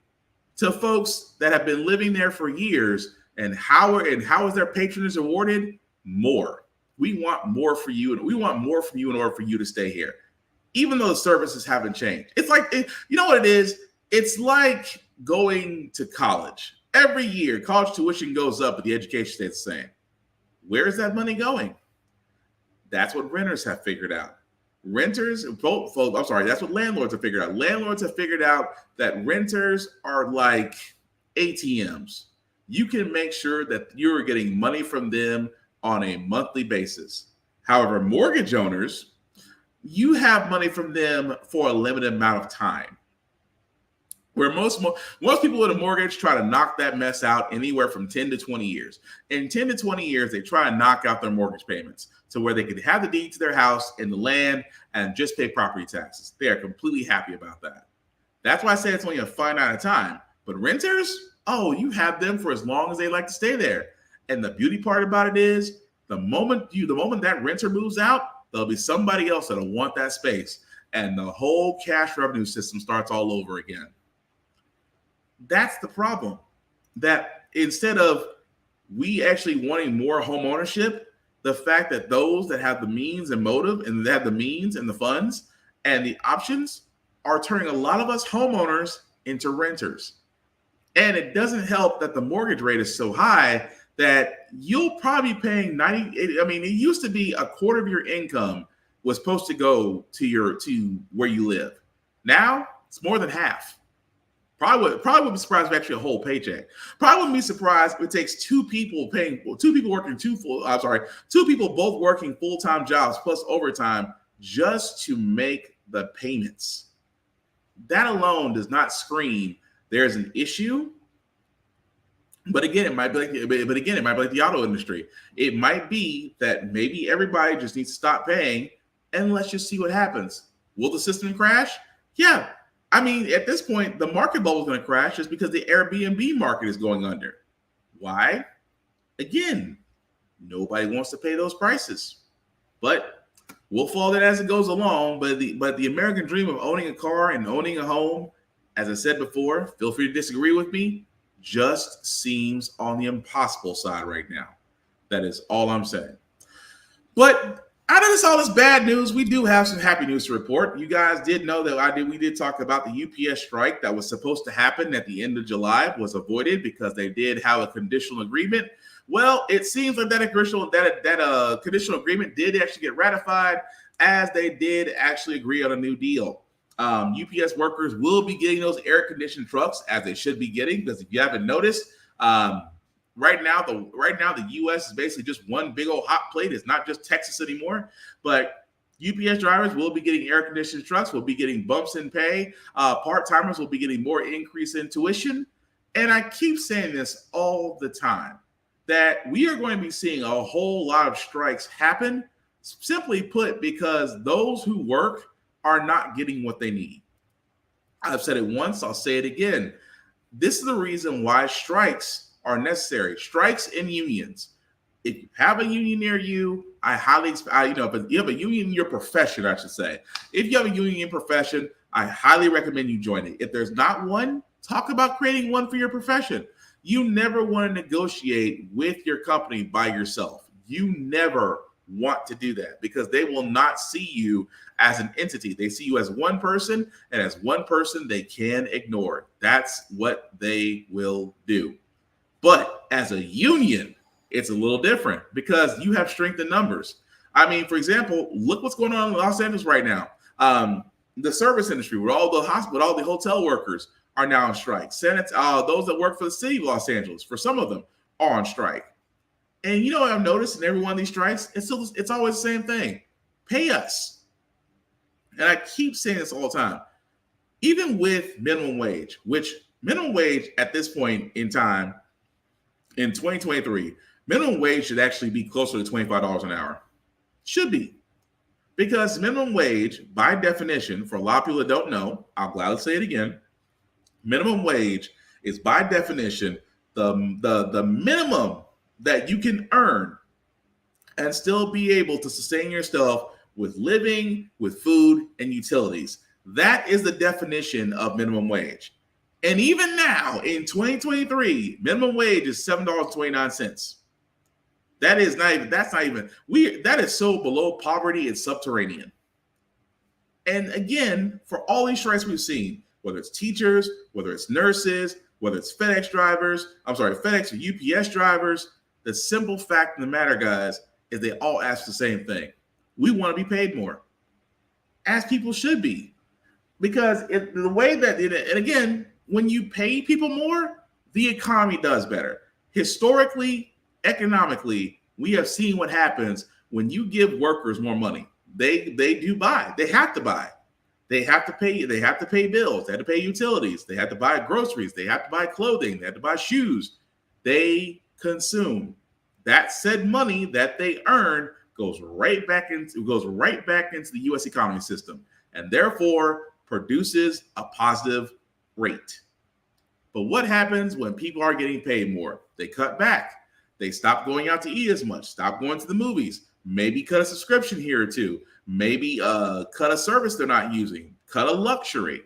To folks that have been living there for years, and how is their patronage awarded? More. We want more for you, and we want more from you in order for you to stay here, even though the services haven't changed. It's like, you know what it is? It's like going to college. Every year, college tuition goes up, but the education stays the same. Where is that money going? That's what renters have figured out. That's what landlords have figured out. Landlords have figured out that renters are like ATMs. You can make sure that you're getting money from them on a monthly basis. However, mortgage owners, you have money from them for a limited amount of time. Where most people with a mortgage try to knock that mess out anywhere from 10 to 20 years. In 10 to 20 years, they try to knock out their mortgage payments to where they could have the deed to their house and the land and just pay property taxes. They are completely happy about that. That's why I say it's only a finite time. But renters, oh, you have them for as long as they like to stay there. And the beauty part about it is the moment that renter moves out, there'll be somebody else that'll want that space. And the whole cash revenue system starts all over again. That's the problem. That instead of we actually wanting more home ownership, the fact that those that have the means and motive and they have the means and the funds and the options are turning a lot of us homeowners into renters. And it doesn't help that the mortgage rate is so high that you'll probably be paying it used to be a quarter of your income was supposed to go to where you live. Now it's more than half. Probably wouldn't be surprised if actually a whole paycheck. Probably wouldn't be surprised if it takes two people both working full-time jobs plus overtime just to make the payments. That alone does not scream there's an issue. But again, it might be like the auto industry. It might be that maybe everybody just needs to stop paying and let's just see what happens. Will the system crash? Yeah. I mean, at this point, the market bubble is going to crash just because the Airbnb market is going under. Why? Again, nobody wants to pay those prices. But we'll follow that as it goes along. But the American dream of owning a car and owning a home, as I said before, feel free to disagree with me, just seems on the impossible side right now. That is all I'm saying. But out of all this bad news, we do have some happy news to report. You guys did know that we did talk about the UPS strike that was supposed to happen at the end of July was avoided because they did have a conditional agreement. Well, it seems like that conditional agreement did actually get ratified, as they did actually agree on a new deal. UPS workers will be getting those air-conditioned trucks, as they should be getting, because if you haven't noticed, right now the U.S. is basically just one big old hot plate. It's not just Texas anymore. But UPS drivers will be getting air-conditioned trucks. Will be getting bumps in pay. Part-timers will be getting more increase in tuition. And I keep saying this all the time, that we are going to be seeing a whole lot of strikes happen, simply put, because those who work are not getting what they need. I've said it once, I'll say it again. This is the reason why strikes are necessary. Strikes and unions. If you have a union near you, if you have a union in your profession, I should say. If you have a union in your profession, I highly recommend you join it. If there's not one, talk about creating one for your profession. You never want to negotiate with your company by yourself. You never want to do that because they will not see you as an entity. They see you as one person, and as one person they can ignore. That's what they will do. But as a union, it's a little different because you have strength in numbers. I mean, for example, look what's going on in Los Angeles right now. The service industry, where all the hotel workers are now on strike. Those that work for the city of Los Angeles, for some of them, are on strike. And you know what I've noticed in every one of these strikes? It's always the same thing. Pay us. And I keep saying this all the time. Even with minimum wage, which minimum wage at this point in time, in 2023, Minimum wage should actually be closer to $25 an hour. Should be. Because minimum wage, by definition, for a lot of people that don't know, I'll gladly say it again, minimum wage is by definition the minimum that you can earn and still be able to sustain yourself with living, with food, and utilities. That is the definition of minimum wage. And even now, in 2023, minimum wage is $7.29. That is so below poverty, it's subterranean. And again, for all these strikes we've seen, whether it's teachers, whether it's nurses, whether it's FedEx or UPS drivers, the simple fact of the matter, guys, is they all ask the same thing. We want to be paid more, as people should be. Because the way that, and again, when you pay people more, the economy does better. Historically, economically, we have seen what happens when you give workers more money. They do buy. They have to buy. They have to pay. They have to pay bills. They have to pay utilities. They have to buy groceries. They have to buy clothing. They have to buy shoes. They consume. That said money that they earn goes right back into the U.S. economy system, and therefore produces a positive rate. But what happens when people are getting paid more? They cut back. They stop going out to eat as much, stop going to the movies, maybe cut a subscription here or two, maybe cut a service they're not using, cut a luxury.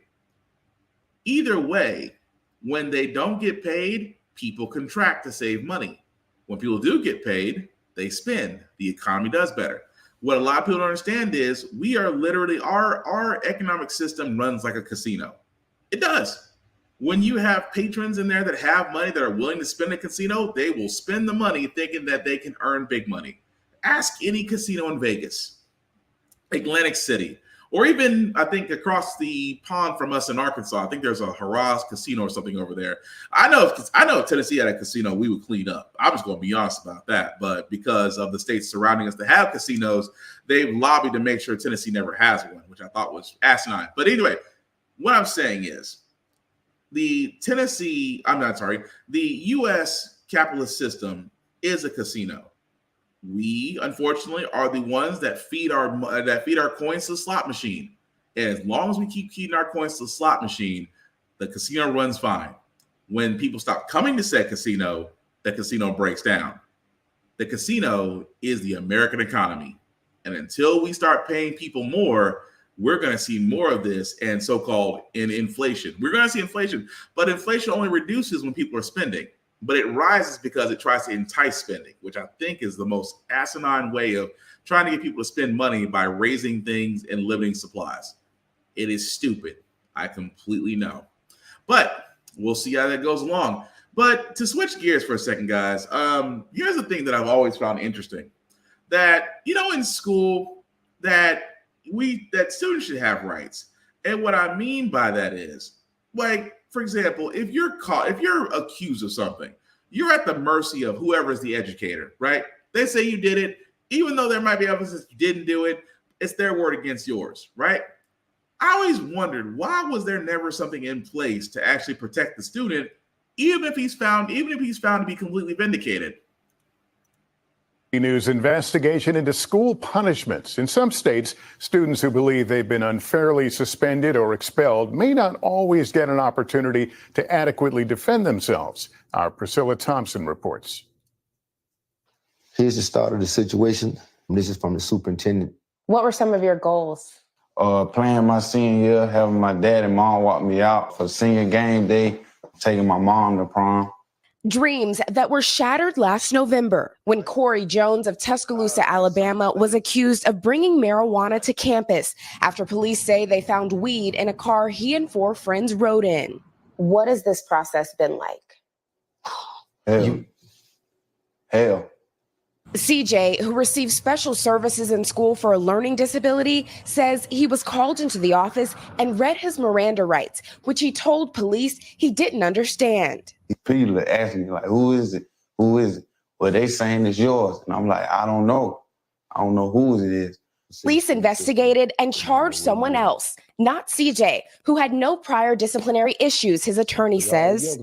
Either way, when they don't get paid, people contract to save money. When people do get paid, they spend. The economy does better. What a lot of people don't understand is we are literally, our economic system runs like a casino. It does. When you have patrons in there that have money that are willing to spend at a casino, they will spend the money thinking that they can earn big money. Ask any casino in Vegas, Atlantic City, or even I think across the pond from us in Arkansas. I think there's a Haraz casino or something over there. I know if Tennessee had a casino, we would clean up. I'm just going to be honest about that. But because of the states surrounding us that have casinos, they've lobbied to make sure Tennessee never has one, which I thought was asinine. But anyway, what I'm saying is, the U.S. capitalist system is a casino. We, unfortunately, are the ones that feed our coins to the slot machine. And as long as we keep feeding our coins to the slot machine, the casino runs fine. When people stop coming to said casino, the casino breaks down. The casino is the American economy. And until we start paying people more, we're going to see more of this and so-called inflation. We're going to see inflation, but inflation only reduces when people are spending, but it rises because it tries to entice spending, which I think is the most asinine way of trying to get people to spend money by raising things and limiting supplies. It is stupid. I completely know, but we'll see how that goes along. But to switch gears for a second, guys, here's the thing that I've always found interesting, that, in school, that students should have rights. And what I mean by that is, like, for example, if you're accused of something, you're at the mercy of whoever is the educator, right? They say you did it, even though there might be evidence that you didn't do it, it's their word against yours, right? I always wondered, why was there never something in place to actually protect the student, even if he's found to be completely vindicated? News investigation into school punishments. In some states, students who believe they've been unfairly suspended or expelled may not always get an opportunity to adequately defend themselves. Our Priscilla Thompson reports. Here's the start of the situation. This is from the superintendent. What were some of your goals? Playing my senior year, having my dad and mom walk me out for senior game day, taking my mom to prom. Dreams that were shattered last November when Corey Jones of Tuscaloosa, Alabama, was accused of bringing marijuana to campus after police say they found weed in a car he and 4 friends rode in. What has this process been like? Hell. CJ, who received special services in school for a learning disability, says he was called into the office and read his Miranda rights, which he told police he didn't understand. People are asking me, like, who is it? Who is it? Well, they saying it's yours. And I'm like, I don't know. I don't know who it is. Police investigated and charged someone else, not CJ, who had no prior disciplinary issues, his attorney says.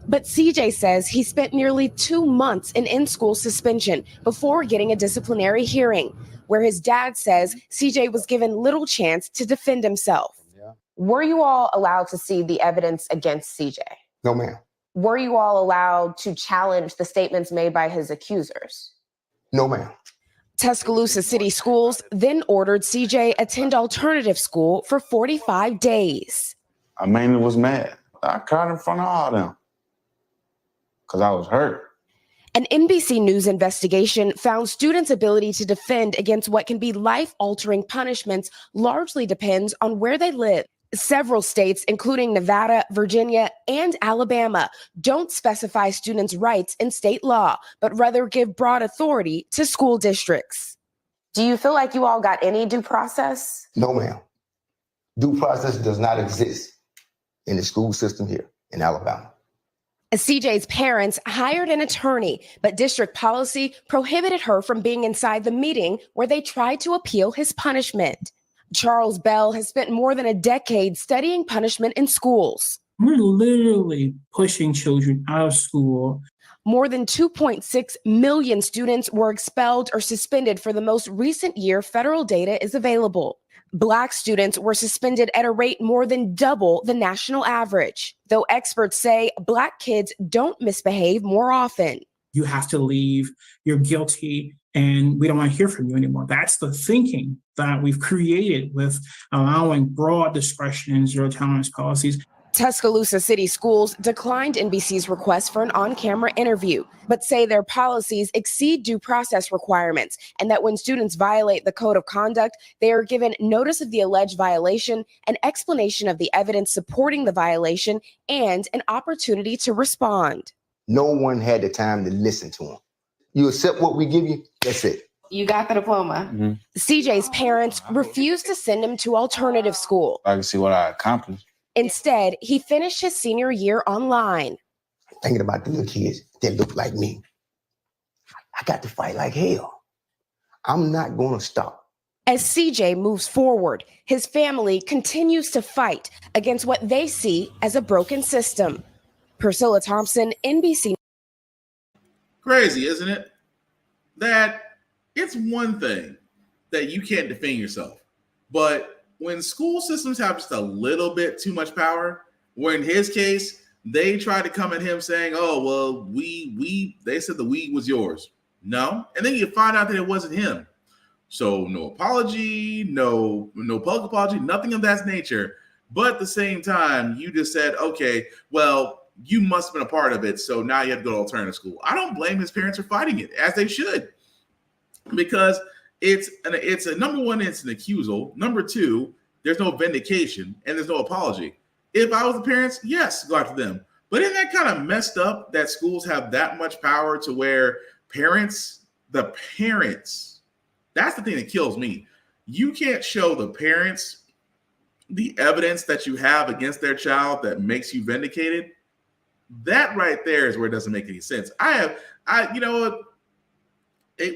But CJ says he spent nearly 2 months in in-school suspension before getting a disciplinary hearing, where his dad says CJ was given little chance to defend himself. Were you all allowed to see the evidence against CJ? No, ma'am. Were you all allowed to challenge the statements made by his accusers? No, ma'am. Tuscaloosa City Schools then ordered CJ attend alternative school for 45 days. I mainly was mad. I cried in front of all of them because I was hurt. An NBC News investigation found students' ability to defend against what can be life-altering punishments largely depends on where they live. Several states, including Nevada, Virginia, and Alabama, don't specify students' rights in state law, but rather give broad authority to school districts. Do you feel like you all got any due process? No, ma'am. Due process does not exist in the school system here in Alabama. CJ's parents hired an attorney, but district policy prohibited her from being inside the meeting where they tried to appeal his punishment. Charles Bell has spent more than a decade studying punishment in schools. We're literally pushing children out of school. More than 2.6 million students were expelled or suspended for the most recent year federal data is available. Black students were suspended at a rate more than double the national average, though experts say Black kids don't misbehave more often. You have to leave, you're guilty, and we don't want to hear from you anymore. That's the thinking that we've created with allowing broad discretion and zero tolerance policies. Tuscaloosa City Schools declined NBC's request for an on-camera interview, but say their policies exceed due process requirements and that when students violate the code of conduct, they are given notice of the alleged violation, an explanation of the evidence supporting the violation, and an opportunity to respond. No one had the time to listen to them. You accept what we give you, that's it. You got the diploma. CJ's parents refused to send him to alternative school. I can see what I accomplished. Instead, he finished his senior year online. Thinking about the little kids that look like me. I got to fight like hell. I'm not going to stop. As CJ moves forward, his family continues to fight against what they see as a broken system. Priscilla Thompson, NBC. Crazy, isn't it? That it's one thing that you can't defend yourself, but when school systems have just a little bit too much power, where in his case, they tried to come at him saying, oh, well, they said the weed was yours. No. And then you find out that it wasn't him. So no apology, no public apology, nothing of that nature. But at the same time, you just said, okay, well, you must have been a part of it. So now you have to go to alternative school. I don't blame his parents for fighting it, as they should, because it's a number one, it's an accusal. Number two, there's no vindication and there's no apology. If I was the parents, yes, go after them. But isn't that kind of messed up that schools have that much power to where the parents, that's the thing that kills me. You can't show the parents the evidence that you have against their child that makes you vindicated. That right there is where it doesn't make any sense.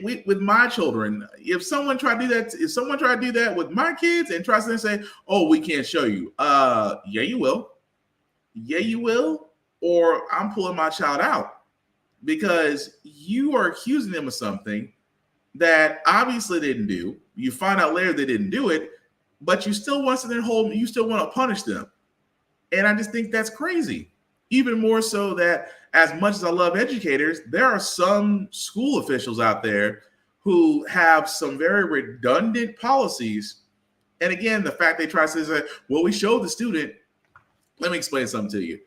With my children, if someone tried to do that with my kids and tries to say, oh, we can't show you. Yeah, you will. Yeah, you will. Or I'm pulling my child out because you are accusing them of something that obviously they didn't do. You find out later they didn't do it, but you still want you still want to punish them. And I just think that's crazy. Even more so that as much as I love educators, there are some school officials out there who have some very redundant policies. And again, the fact they try to say, well, we showed the student. Let me explain something to you.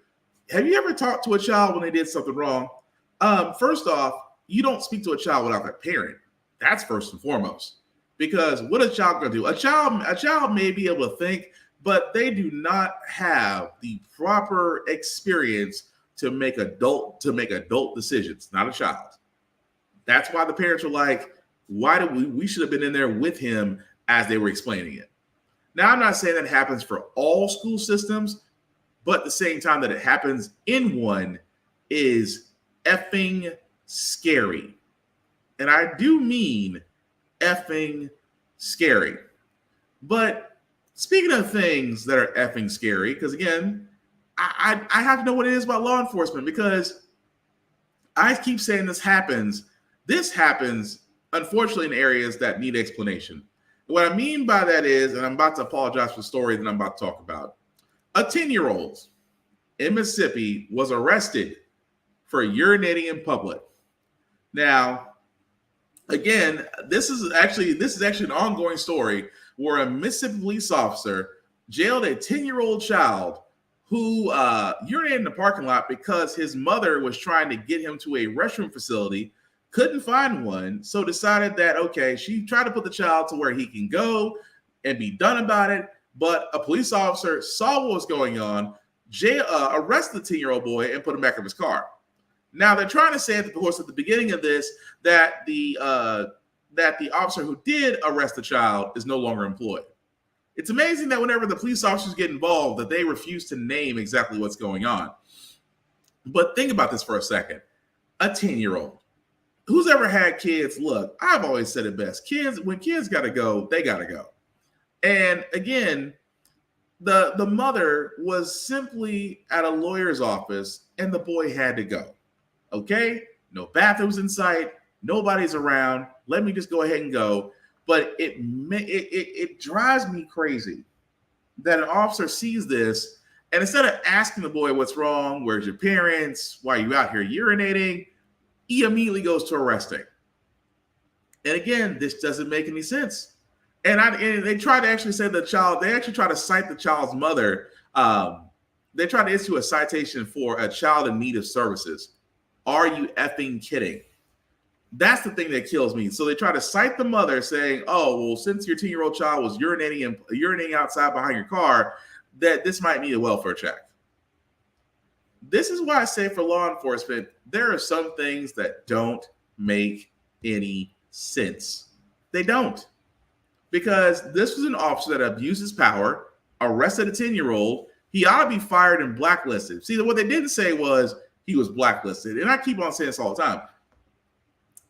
Have you ever talked to a child when they did something wrong? First off, you don't speak to a child without their parent. That's first and foremost. Because what is a child going to do? A child may be able to think, but they do not have the proper experience to make adult decisions, not a child. That's why the parents are like, why did we should have been in there with him as they were explaining it. Now, I'm not saying that happens for all school systems, but at the same time that it happens in one is effing scary. And I do mean effing scary. But speaking of things that are effing scary, because again, I have to know what it is about law enforcement, because I keep saying this happens. This happens, unfortunately, in areas that need explanation. What I mean by that is, and I'm about to apologize for the story that I'm about to talk about. A 10-year-old in Mississippi was arrested for urinating in public. Now, again, this is actually an ongoing story where a Mississippi police officer jailed a 10-year-old child who urinated in the parking lot because his mother was trying to get him to a restroom facility, couldn't find one, so decided that, okay, she tried to put the child to where he can go and be done about it, but a police officer saw what was going on, arrested the 10-year-old boy and put him back in his car. Now, they're trying to say, of course, at the beginning of this, that the officer who did arrest the child is no longer employed. It's amazing that whenever the police officers get involved, that they refuse to name exactly what's going on. But think about this for a second. A 10-year-old. Who's ever had kids? Look, I've always said it best. When kids got to go, they got to go. And again, the mother was simply at a lawyer's office and the boy had to go. Okay? No bathrooms in sight. Nobody's around. Let me just go ahead and go. But it drives me crazy that an officer sees this, and instead of asking the boy what's wrong, where's your parents, why are you out here urinating, he immediately goes to arresting. And again, this doesn't make any sense. And they try to actually say they actually try to cite the child's mother. They try to issue a citation for a child in need of services. Are you effing kidding? That's the thing that kills me. So they try to cite the mother saying, oh, well, since your 10-year-old child was urinating outside behind your car, that this might need a welfare check. This is why I say for law enforcement, there are some things that don't make any sense. They don't. Because this was an officer that abused his power, arrested a 10-year-old. He ought to be fired and blacklisted. See, what they didn't say was he was blacklisted. And I keep on saying this all the time.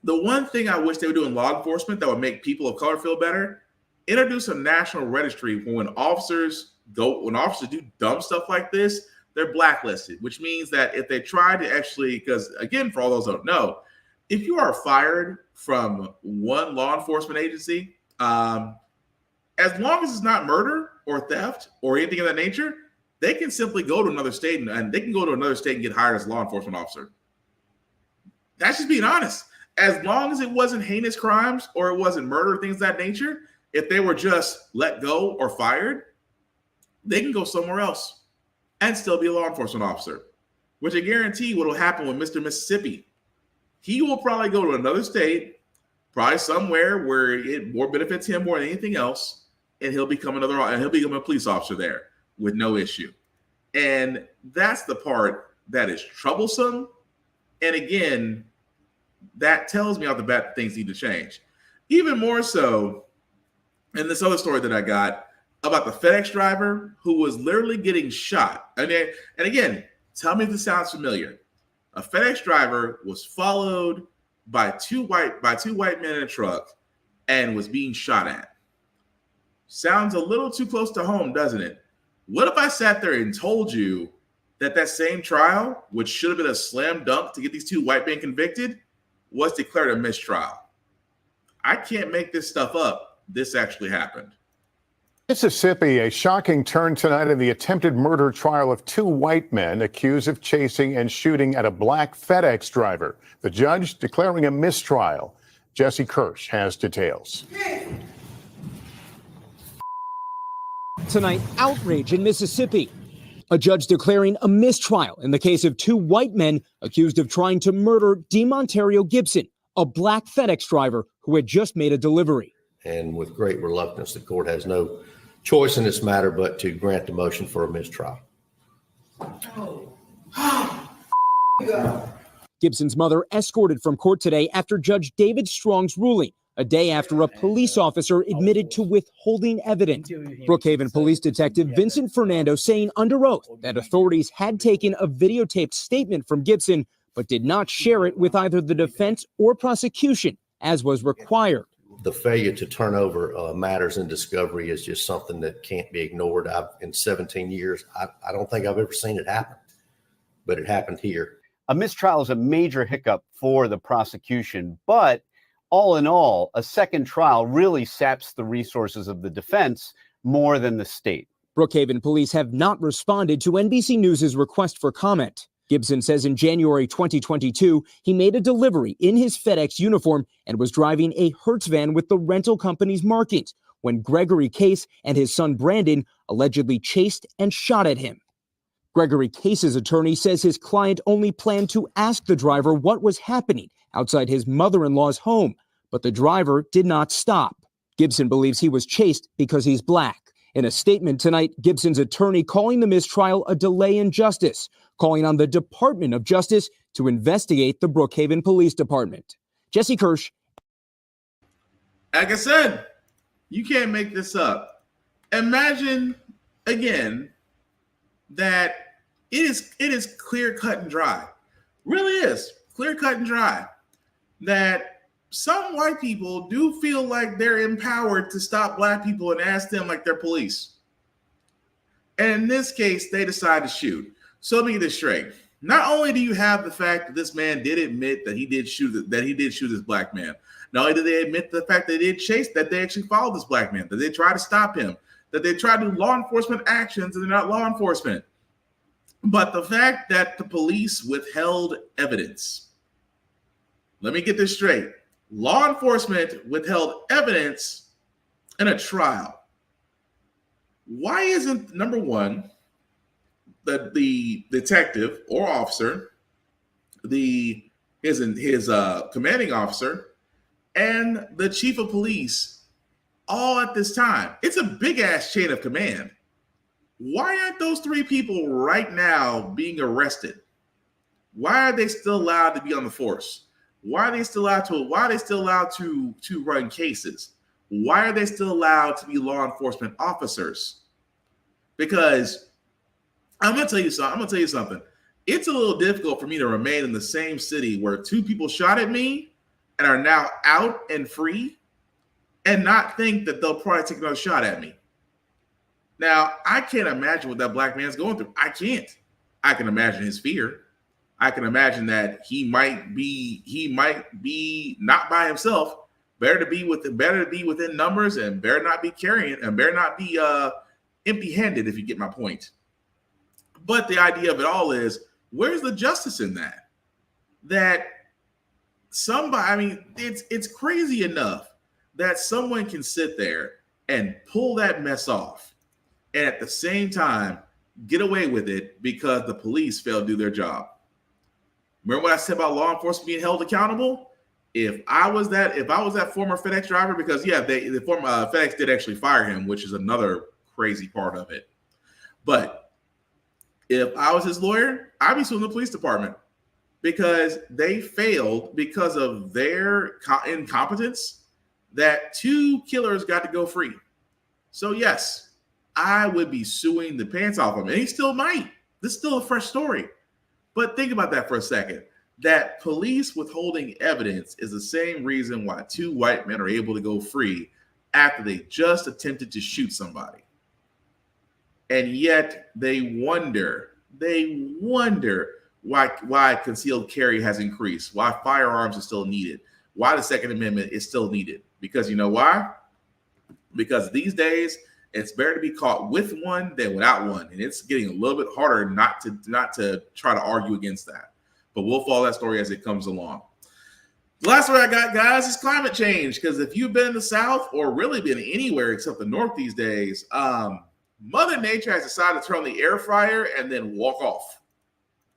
The one thing I wish they would do in law enforcement that would make people of color feel better, introduce a national registry when officers do dumb stuff like this, they're blacklisted, which means that if they try to actually, because again, for all those who don't know, if you are fired from one law enforcement agency, as long as it's not murder or theft or anything of that nature, they can simply go to another state and they can go to another state and get hired as a law enforcement officer. That's just being honest. As long as it wasn't heinous crimes or it wasn't murder, things of that nature, if they were just let go or fired, they can go somewhere else and still be a law enforcement officer, which I guarantee what will happen with Mr. Mississippi. He will probably go to another state, probably somewhere where it more benefits him more than anything else, and he'll become a police officer there with no issue. And that's the part that is troublesome. And again, that tells me off the bat that things need to change. Even more so in this other story that I got about the FedEx driver who was literally getting shot. And again, tell me if this sounds familiar. A FedEx driver was followed by two white men in a truck and was being shot at. Sounds a little too close to home, doesn't it? What if I sat there and told you that same trial, which should have been a slam dunk to get these two white men convicted, was declared a mistrial? I can't make this stuff up. This actually happened. Mississippi, a shocking turn tonight in the attempted murder trial of two white men accused of chasing and shooting at a black FedEx driver. The judge declaring a mistrial. Jesse Kirsch has details. Tonight, outrage in Mississippi. A judge declaring a mistrial in the case of two white men accused of trying to murder DeMontario Gibson, a black FedEx driver who had just made a delivery. And with great reluctance, the court has no choice in this matter but to grant the motion for a mistrial. Gibson's mother escorted from court today after Judge David Strong's ruling, a day after a police officer admitted to withholding evidence. Brookhaven Police Detective Vincent Fernando saying under oath that authorities had taken a videotaped statement from Gibson, but did not share it with either the defense or prosecution, as was required. the failure to turn over matters in discovery is just something that can't be ignored. In 17 years, I don't think I've ever seen it happen, but it happened here. A mistrial is a major hiccup for the prosecution, but all in all, a second trial really saps the resources of the defense more than the state. Brookhaven police have not responded to NBC News' request for comment. Gibson says in January 2022, he made a delivery in his FedEx uniform and was driving a Hertz van with the rental company's markings when Gregory Case and his son Brandon allegedly chased and shot at him. Gregory Case's attorney says his client only planned to ask the driver what was happening outside his mother-in-law's home, but the driver did not stop. Gibson believes he was chased because he's black. In a statement tonight, Gibson's attorney calling the mistrial a delay in justice, calling on the Department of Justice to investigate the Brookhaven Police Department. Jesse Kirsch. Like I said, you can't make this up. Imagine, again, that it is clear cut and dry. Really is clear cut and dry that some white people do feel like they're empowered to stop black people and ask them like they're police. And in this case, they decide to shoot. So let me get this straight. Not only do you have the fact that this man did admit that he did shoot this black man, not only did they admit the fact that they did chase, that they actually followed this black man, that they tried to stop him, that they tried to do law enforcement actions and they're not law enforcement, but the fact that the police withheld evidence. Let me get this straight. Law enforcement withheld evidence in a trial. Why isn't, number one, the detective or officer, his commanding officer, and the chief of police all at this time? It's a big ass chain of command. Why aren't those three people right now being arrested? Why are they still allowed to be on the force? Why are they still allowed to run cases? Why are they still allowed to be law enforcement officers? Because I'm gonna tell you something. It's a little difficult for me to remain in the same city where two people shot at me and are now out and free and not think that they'll probably take another shot at me. Now, I can't imagine what that black man's going through. I can't. I can imagine his fear. I can imagine that he might be not by himself. Better to be within numbers, and better not be carrying, and better not be empty-handed, if you get my point. But the idea of it all is, where's the justice in that? That somebody, I mean, it's crazy enough that someone can sit there and pull that mess off, and at the same time get away with it because the police failed to do their job. Remember what I said about law enforcement being held accountable? If I was that former FedEx driver, because the former FedEx did actually fire him, which is another crazy part of it. But if I was his lawyer, I'd be suing the police department because they failed because of their incompetence. That two killers got to go free. So yes, I would be suing the pants off him, and he still might. This is still a fresh story. But think about that for a second. That police withholding evidence is the same reason why two white men are able to go free after they just attempted to shoot somebody. And yet they wonder why concealed carry has increased, why firearms are still needed, why the Second Amendment is still needed. Because you know why? Because these days, it's better to be caught with one than without one. And it's getting a little bit harder not to try to argue against that. But we'll follow that story as it comes along. The last story I got, guys, is climate change. Because if you've been in the South or really been anywhere except the North these days, Mother Nature has decided to turn on the air fryer and then walk off.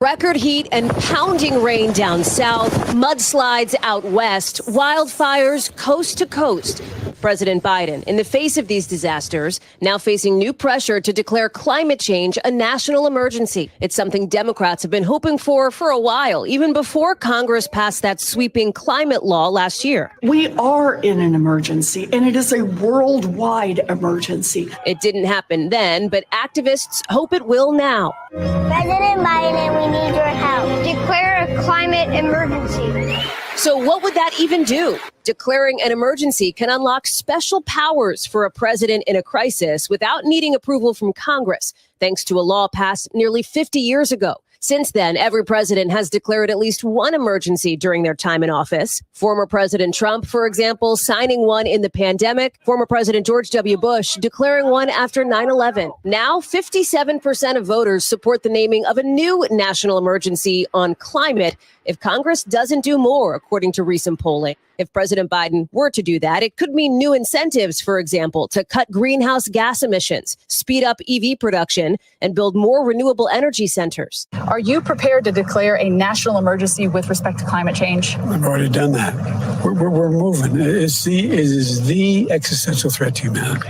Record heat and pounding rain down south, mudslides out west, wildfires coast to coast. President Biden, in the face of these disasters, now facing new pressure to declare climate change a national emergency. It's something Democrats have been hoping for a while, even before Congress passed that sweeping climate law last year. We are in an emergency, and it is a worldwide emergency. It didn't happen then, but activists hope it will now. President Biden, we need your help. Declare a climate emergency. So what would that even do? Declaring an emergency can unlock special powers for a president in a crisis without needing approval from Congress, thanks to a law passed nearly 50 years ago. Since then, every president has declared at least one emergency during their time in office. Former President Trump, for example, signing one in the pandemic. Former President George W. Bush declaring one after 9/11. Now, 57% of voters support the naming of a new national emergency on climate if Congress doesn't do more, according to recent polling. If President Biden were to do that, it could mean new incentives, for example, to cut greenhouse gas emissions, speed up EV production, and build more renewable energy centers. Are you prepared to declare a national emergency with respect to climate change? I've already done that. We're moving. It is the existential threat to humanity.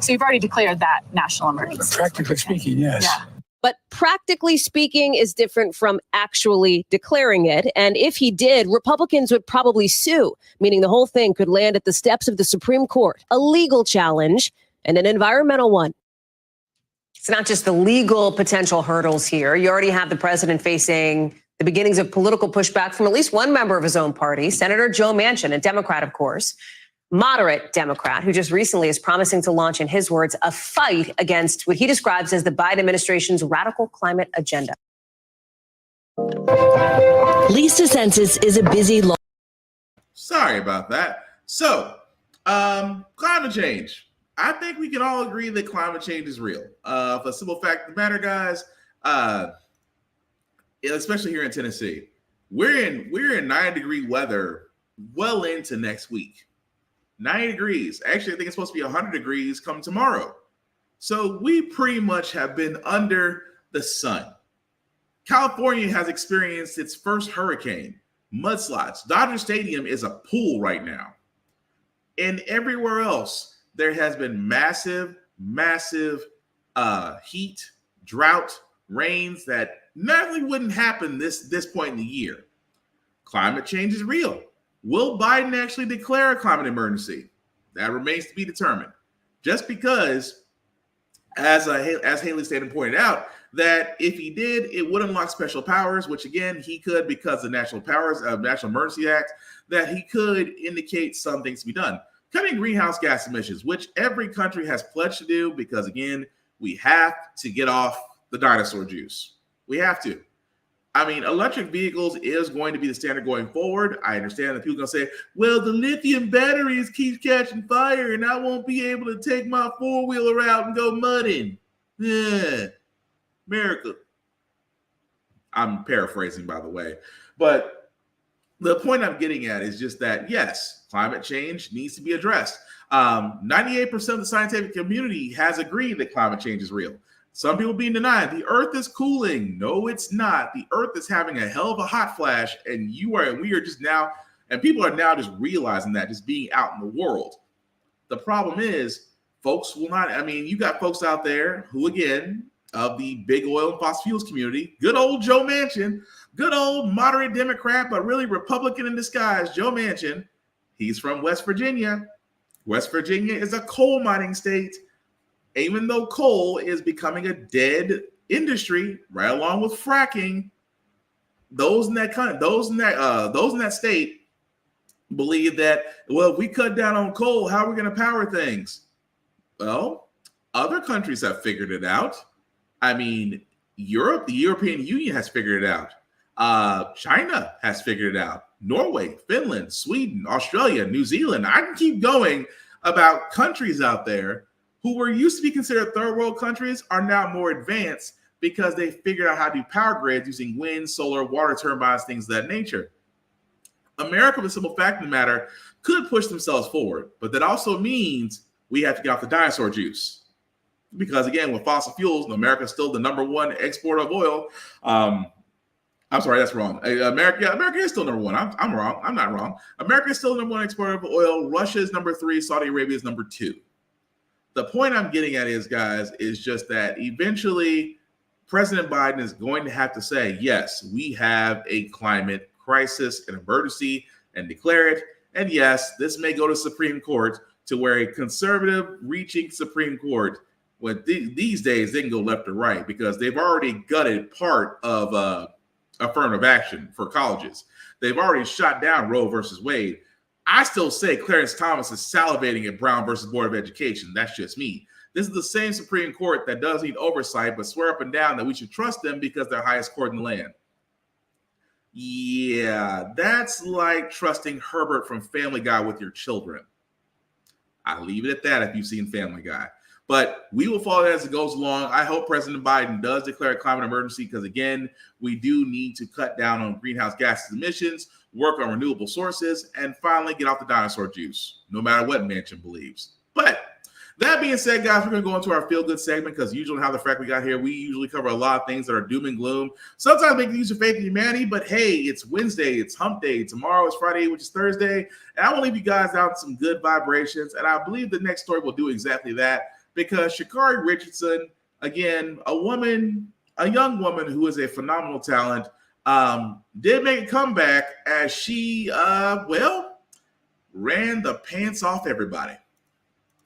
So you've already declared that national emergency? Practically speaking, yes. Yeah. But practically speaking is different from actually declaring it. And if he did, Republicans would probably sue, meaning the whole thing could land at the steps of the Supreme Court, a legal challenge and an environmental one. It's not just the legal potential hurdles here. You already have the president facing the beginnings of political pushback from at least one member of his own party, Senator Joe Manchin, a Democrat, of course, moderate Democrat, who just recently is promising to launch, in his words, a fight against what he describes as the Biden administration's radical climate agenda. Lisa Census is a busy law. Sorry about that. So, climate change. I think we can all agree that climate change is real. For the simple fact of the matter, guys, especially here in Tennessee, we're in 90-degree weather well into next week. 90 degrees. Actually, I think it's supposed to be 100 degrees come tomorrow. So we pretty much have been under the sun. California has experienced its first hurricane, mudslides. Dodger Stadium is a pool right now. And everywhere else, there has been massive heat, drought, rains that normally wouldn't happen this point in the year. Climate change is real. Will Biden actually declare a climate emergency? That remains to be determined. Just because, as Haley Staten pointed out, that if he did, it would unlock special powers, which again, he could, because the National Emergency Act, that he could indicate some things to be done. Cutting greenhouse gas emissions, which every country has pledged to do, because again, we have to get off the dinosaur juice. We have to. I mean, electric vehicles is going to be the standard going forward. I understand that people are going to say, well, the lithium batteries keep catching fire and I won't be able to take my four-wheeler out and go mudding. Yeah. America. I'm paraphrasing, by the way. But the point I'm getting at is just that, yes, climate change needs to be addressed. 98% of the scientific community has agreed that climate change is real. Some people being denied. The earth is cooling. No, it's not. The earth is having a hell of a hot flash, and we are just now, and people are now just realizing that, just being out in the world. The problem is, folks will not, you got folks out there who, again, of the big oil and fossil fuels community, good old Joe Manchin, good old moderate Democrat, but really Republican in disguise, Joe Manchin. He's from West Virginia. West Virginia is a coal mining state. Even though coal is becoming a dead industry, right along with fracking, those in that state believe that, well, if we cut down on coal, how are we going to power things? Well, other countries have figured it out. Europe, the European Union has figured it out. China has figured it out. Norway, Finland, Sweden, Australia, New Zealand. I can keep going about countries out there who were used to be considered third world countries are now more advanced because they figured out how to do power grids using wind, solar, water turbines, things of that nature. America, the simple fact of the matter, could push themselves forward, but that also means we have to get off the dinosaur juice. Because again, with fossil fuels, America is still the number one exporter of oil. I'm sorry, that's wrong. America is still number one. I'm wrong. I'm not wrong. America is still the number one exporter of oil. Russia is number 3. Saudi Arabia is number 2. The point I'm getting at is, guys, is just that eventually President Biden is going to have to say, yes, we have a climate crisis, an emergency, and declare it. And yes, this may go to Supreme Court, to where a conservative reaching Supreme Court, when these days they can go left or right, because they've already gutted part of affirmative action for colleges. They've already shot down Roe versus Wade. I still say Clarence Thomas is salivating at Brown versus Board of Education. That's just me. This is the same Supreme Court that does need oversight, but swear up and down that we should trust them because they're highest court in the land. Yeah, that's like trusting Herbert from Family Guy with your children. I'll leave it at that if you've seen Family Guy. But we will follow that as it goes along. I hope President Biden does declare a climate emergency because, again, we do need to cut down on greenhouse gas emissions, work on renewable sources, and finally get off the dinosaur juice, no matter what Manchin believes. But that being said, guys, we're going to go into our feel-good segment because usually how the Frack we got here, we usually cover a lot of things that are doom and gloom. Sometimes make use of faith in humanity, but hey, it's Wednesday, it's hump day. Tomorrow is Friday, which is Thursday. And I want to leave you guys out with some good vibrations. And I believe the next story will do exactly that because Sha'Carri Richardson, again, a young woman who is a phenomenal talent, did make a comeback as she, ran the pants off everybody.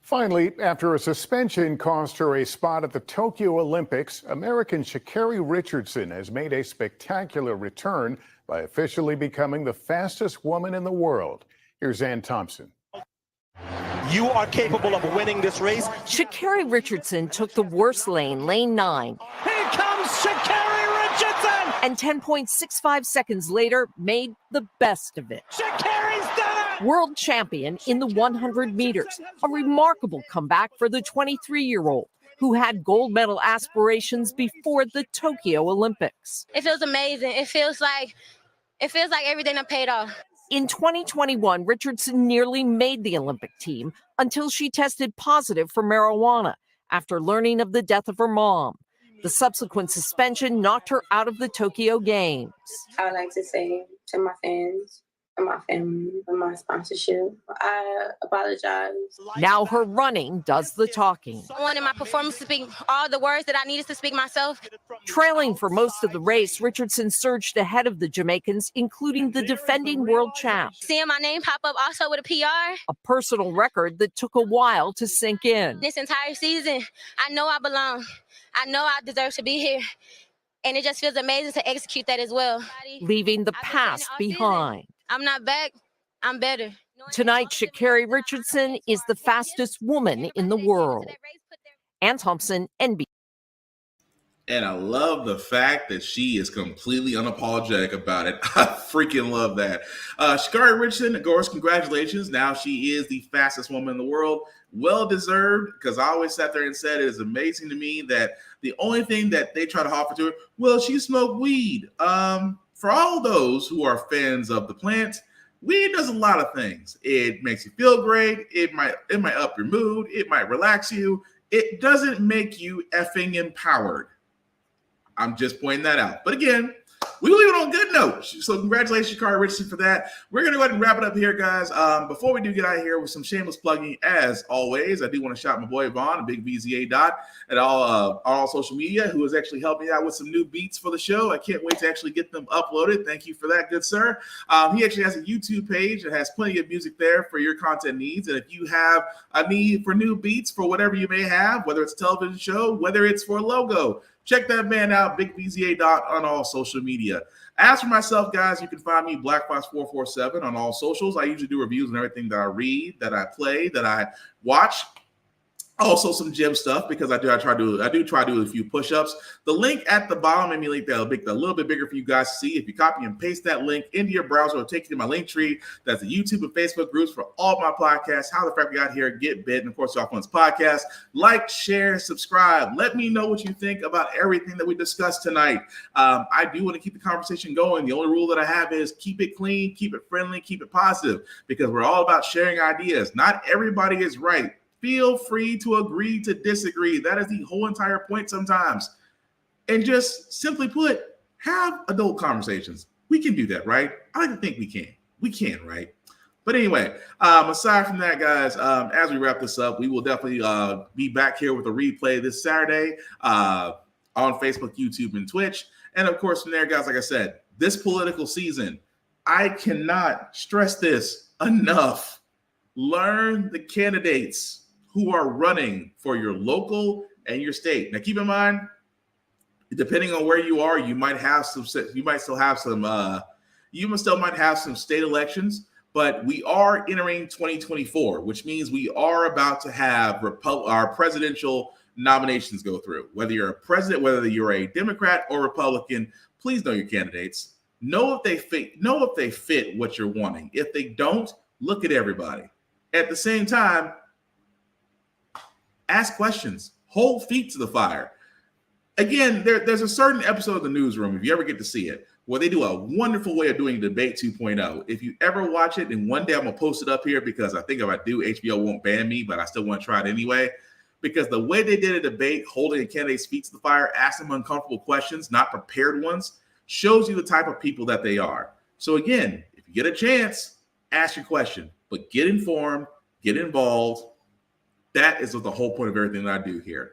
Finally, after a suspension cost her a spot at the Tokyo Olympics, American Sha'Carri Richardson has made a spectacular return by officially becoming the fastest woman in the world. Here's Ann Thompson. You are capable of winning this race. Sha'Carri Richardson took the worst lane, lane 9. Here comes Sha'Carri Richardson! And 10.65 seconds later, made the best of it. Sha'Carri's done it! World champion in the 100 meters. A remarkable comeback for the 23-year-old who had gold medal aspirations before the Tokyo Olympics. It feels amazing. It feels like everything that paid off. In 2021, Richardson nearly made the Olympic team until she tested positive for marijuana after learning of the death of her mom. The subsequent suspension knocked her out of the Tokyo Games. I would like to say to my fans and my family and my sponsorship, I apologize. Now her running does the talking. I wanted my performance to speak all the words that I needed to speak myself. Trailing for most of the race, Richardson surged ahead of the Jamaicans, including the defending world champ. Seeing my name pop up also with a PR. A personal record that took a while to sink in. This entire season, I know I belong. I know I deserve to be here. And it just feels amazing to execute that as well. Leaving the past behind. I'm not back. I'm better. Tonight, Sha'Carri Richardson is the fastest woman in the world. Ann Thompson, NBC. And I love the fact that she is completely unapologetic about it. I freaking love that. Sha'Carri Richardson, of course, congratulations. Now she is the fastest woman in the world. Well deserved, because I always sat there and said it is amazing to me that the only thing that they try to offer to her, well, she smoked weed. For all those who are fans of the plant, weed does a lot of things. It makes you feel great. It might up your mood. It might relax you. It doesn't make you effing empowered. I'm just pointing that out. But again, we leave it on a good note. So congratulations, Sha'Carri Richardson, for that. We're going to go ahead and wrap it up here, guys. Before we do get out of here with some shameless plugging, as always, I do want to shout my boy Vaughn, a big VZA dot, at all social media, who has actually helped me out with some new beats for the show. I can't wait to actually get them uploaded. Thank you for that, good sir. He actually has a YouTube page that has plenty of music there for your content needs. And if you have a need for new beats for whatever you may have, whether it's a television show, whether it's for a logo, check that man out, Big VZA dot, on all social media. As for myself, guys, you can find me BlackFox447 on all socials. I usually do reviews on everything that I read, that I play, that I watch. Also some gym stuff, because I do try to do a few push-ups. The link at the bottom, let me link that'll make that a little bit bigger for you guys to see. If you copy and paste that link into your browser, it'll take you to my link tree. That's the YouTube and Facebook groups for all my podcasts, How the Frack We Got Here, Get Bit, and of course, Off One's podcast. Like, share, subscribe. Let me know what you think about everything that we discussed tonight. I do want to keep the conversation going. The only rule that I have is keep it clean, keep it friendly, keep it positive, because we're all about sharing ideas. Not everybody is right. Feel free to agree to disagree. That is the whole entire point sometimes. And just simply put, have adult conversations. We can do that, right? I like to think we can. We can, right? But anyway, aside from that, guys, as we wrap this up, we will definitely be back here with a replay this Saturday on Facebook, YouTube, and Twitch. And of course, from there, guys, like I said, this political season, I cannot stress this enough. Learn the candidates who are running for your local and your state. Now, keep in mind, depending on where you are, you might still have some state elections, but we are entering 2024, which means we are about to have our presidential nominations go through. Whether you're a president, whether you're a Democrat or Republican, please know your candidates. Know if they fit what you're wanting. If they don't, look at everybody. At the same time, ask questions. Hold feet to the fire. Again, there's a certain episode of the Newsroom, if you ever get to see it, where they do a wonderful way of doing Debate 2.0. If you ever watch it, and one day I'm going to post it up here because I think if I do, HBO won't ban me, but I still want to try it anyway. Because the way they did a debate, holding a candidate's feet to the fire, asking them uncomfortable questions, not prepared ones, shows you the type of people that they are. So again, if you get a chance, ask your question, but get informed, get involved. That is what the whole point of everything that I do here.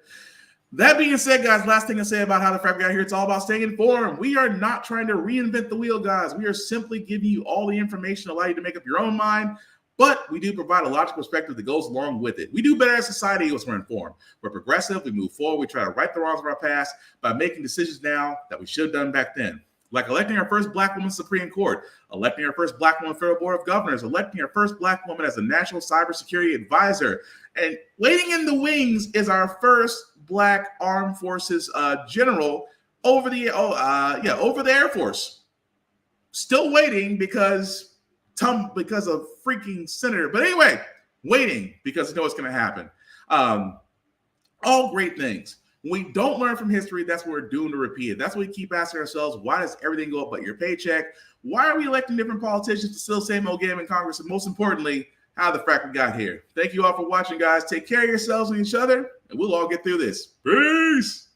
That being said, guys, last thing to say about how the Frack got here, it's all about staying informed. We are not trying to reinvent the wheel, guys. We are simply giving you all the information to allow you to make up your own mind, but we do provide a logical perspective that goes along with it. We do better as society once we're informed. We're progressive, we move forward, we try to right the wrongs of our past by making decisions now that we should have done back then. Like electing our first Black woman Supreme Court, electing our first Black woman Federal Board of Governors, electing our first Black woman as a National Cybersecurity Advisor, and waiting in the wings is our first Black Armed Forces general over the Air Force. Still waiting because of freaking senator. But anyway, waiting because you know what's going to happen. All great things. When we don't learn from history, that's what we're doomed to repeat it. That's what we keep asking ourselves. Why does everything go up but your paycheck? Why are we electing different politicians to still the same old game in Congress? And most importantly, how the Frack we got here. Thank you all for watching, guys. Take care of yourselves and each other, and we'll all get through this. Peace.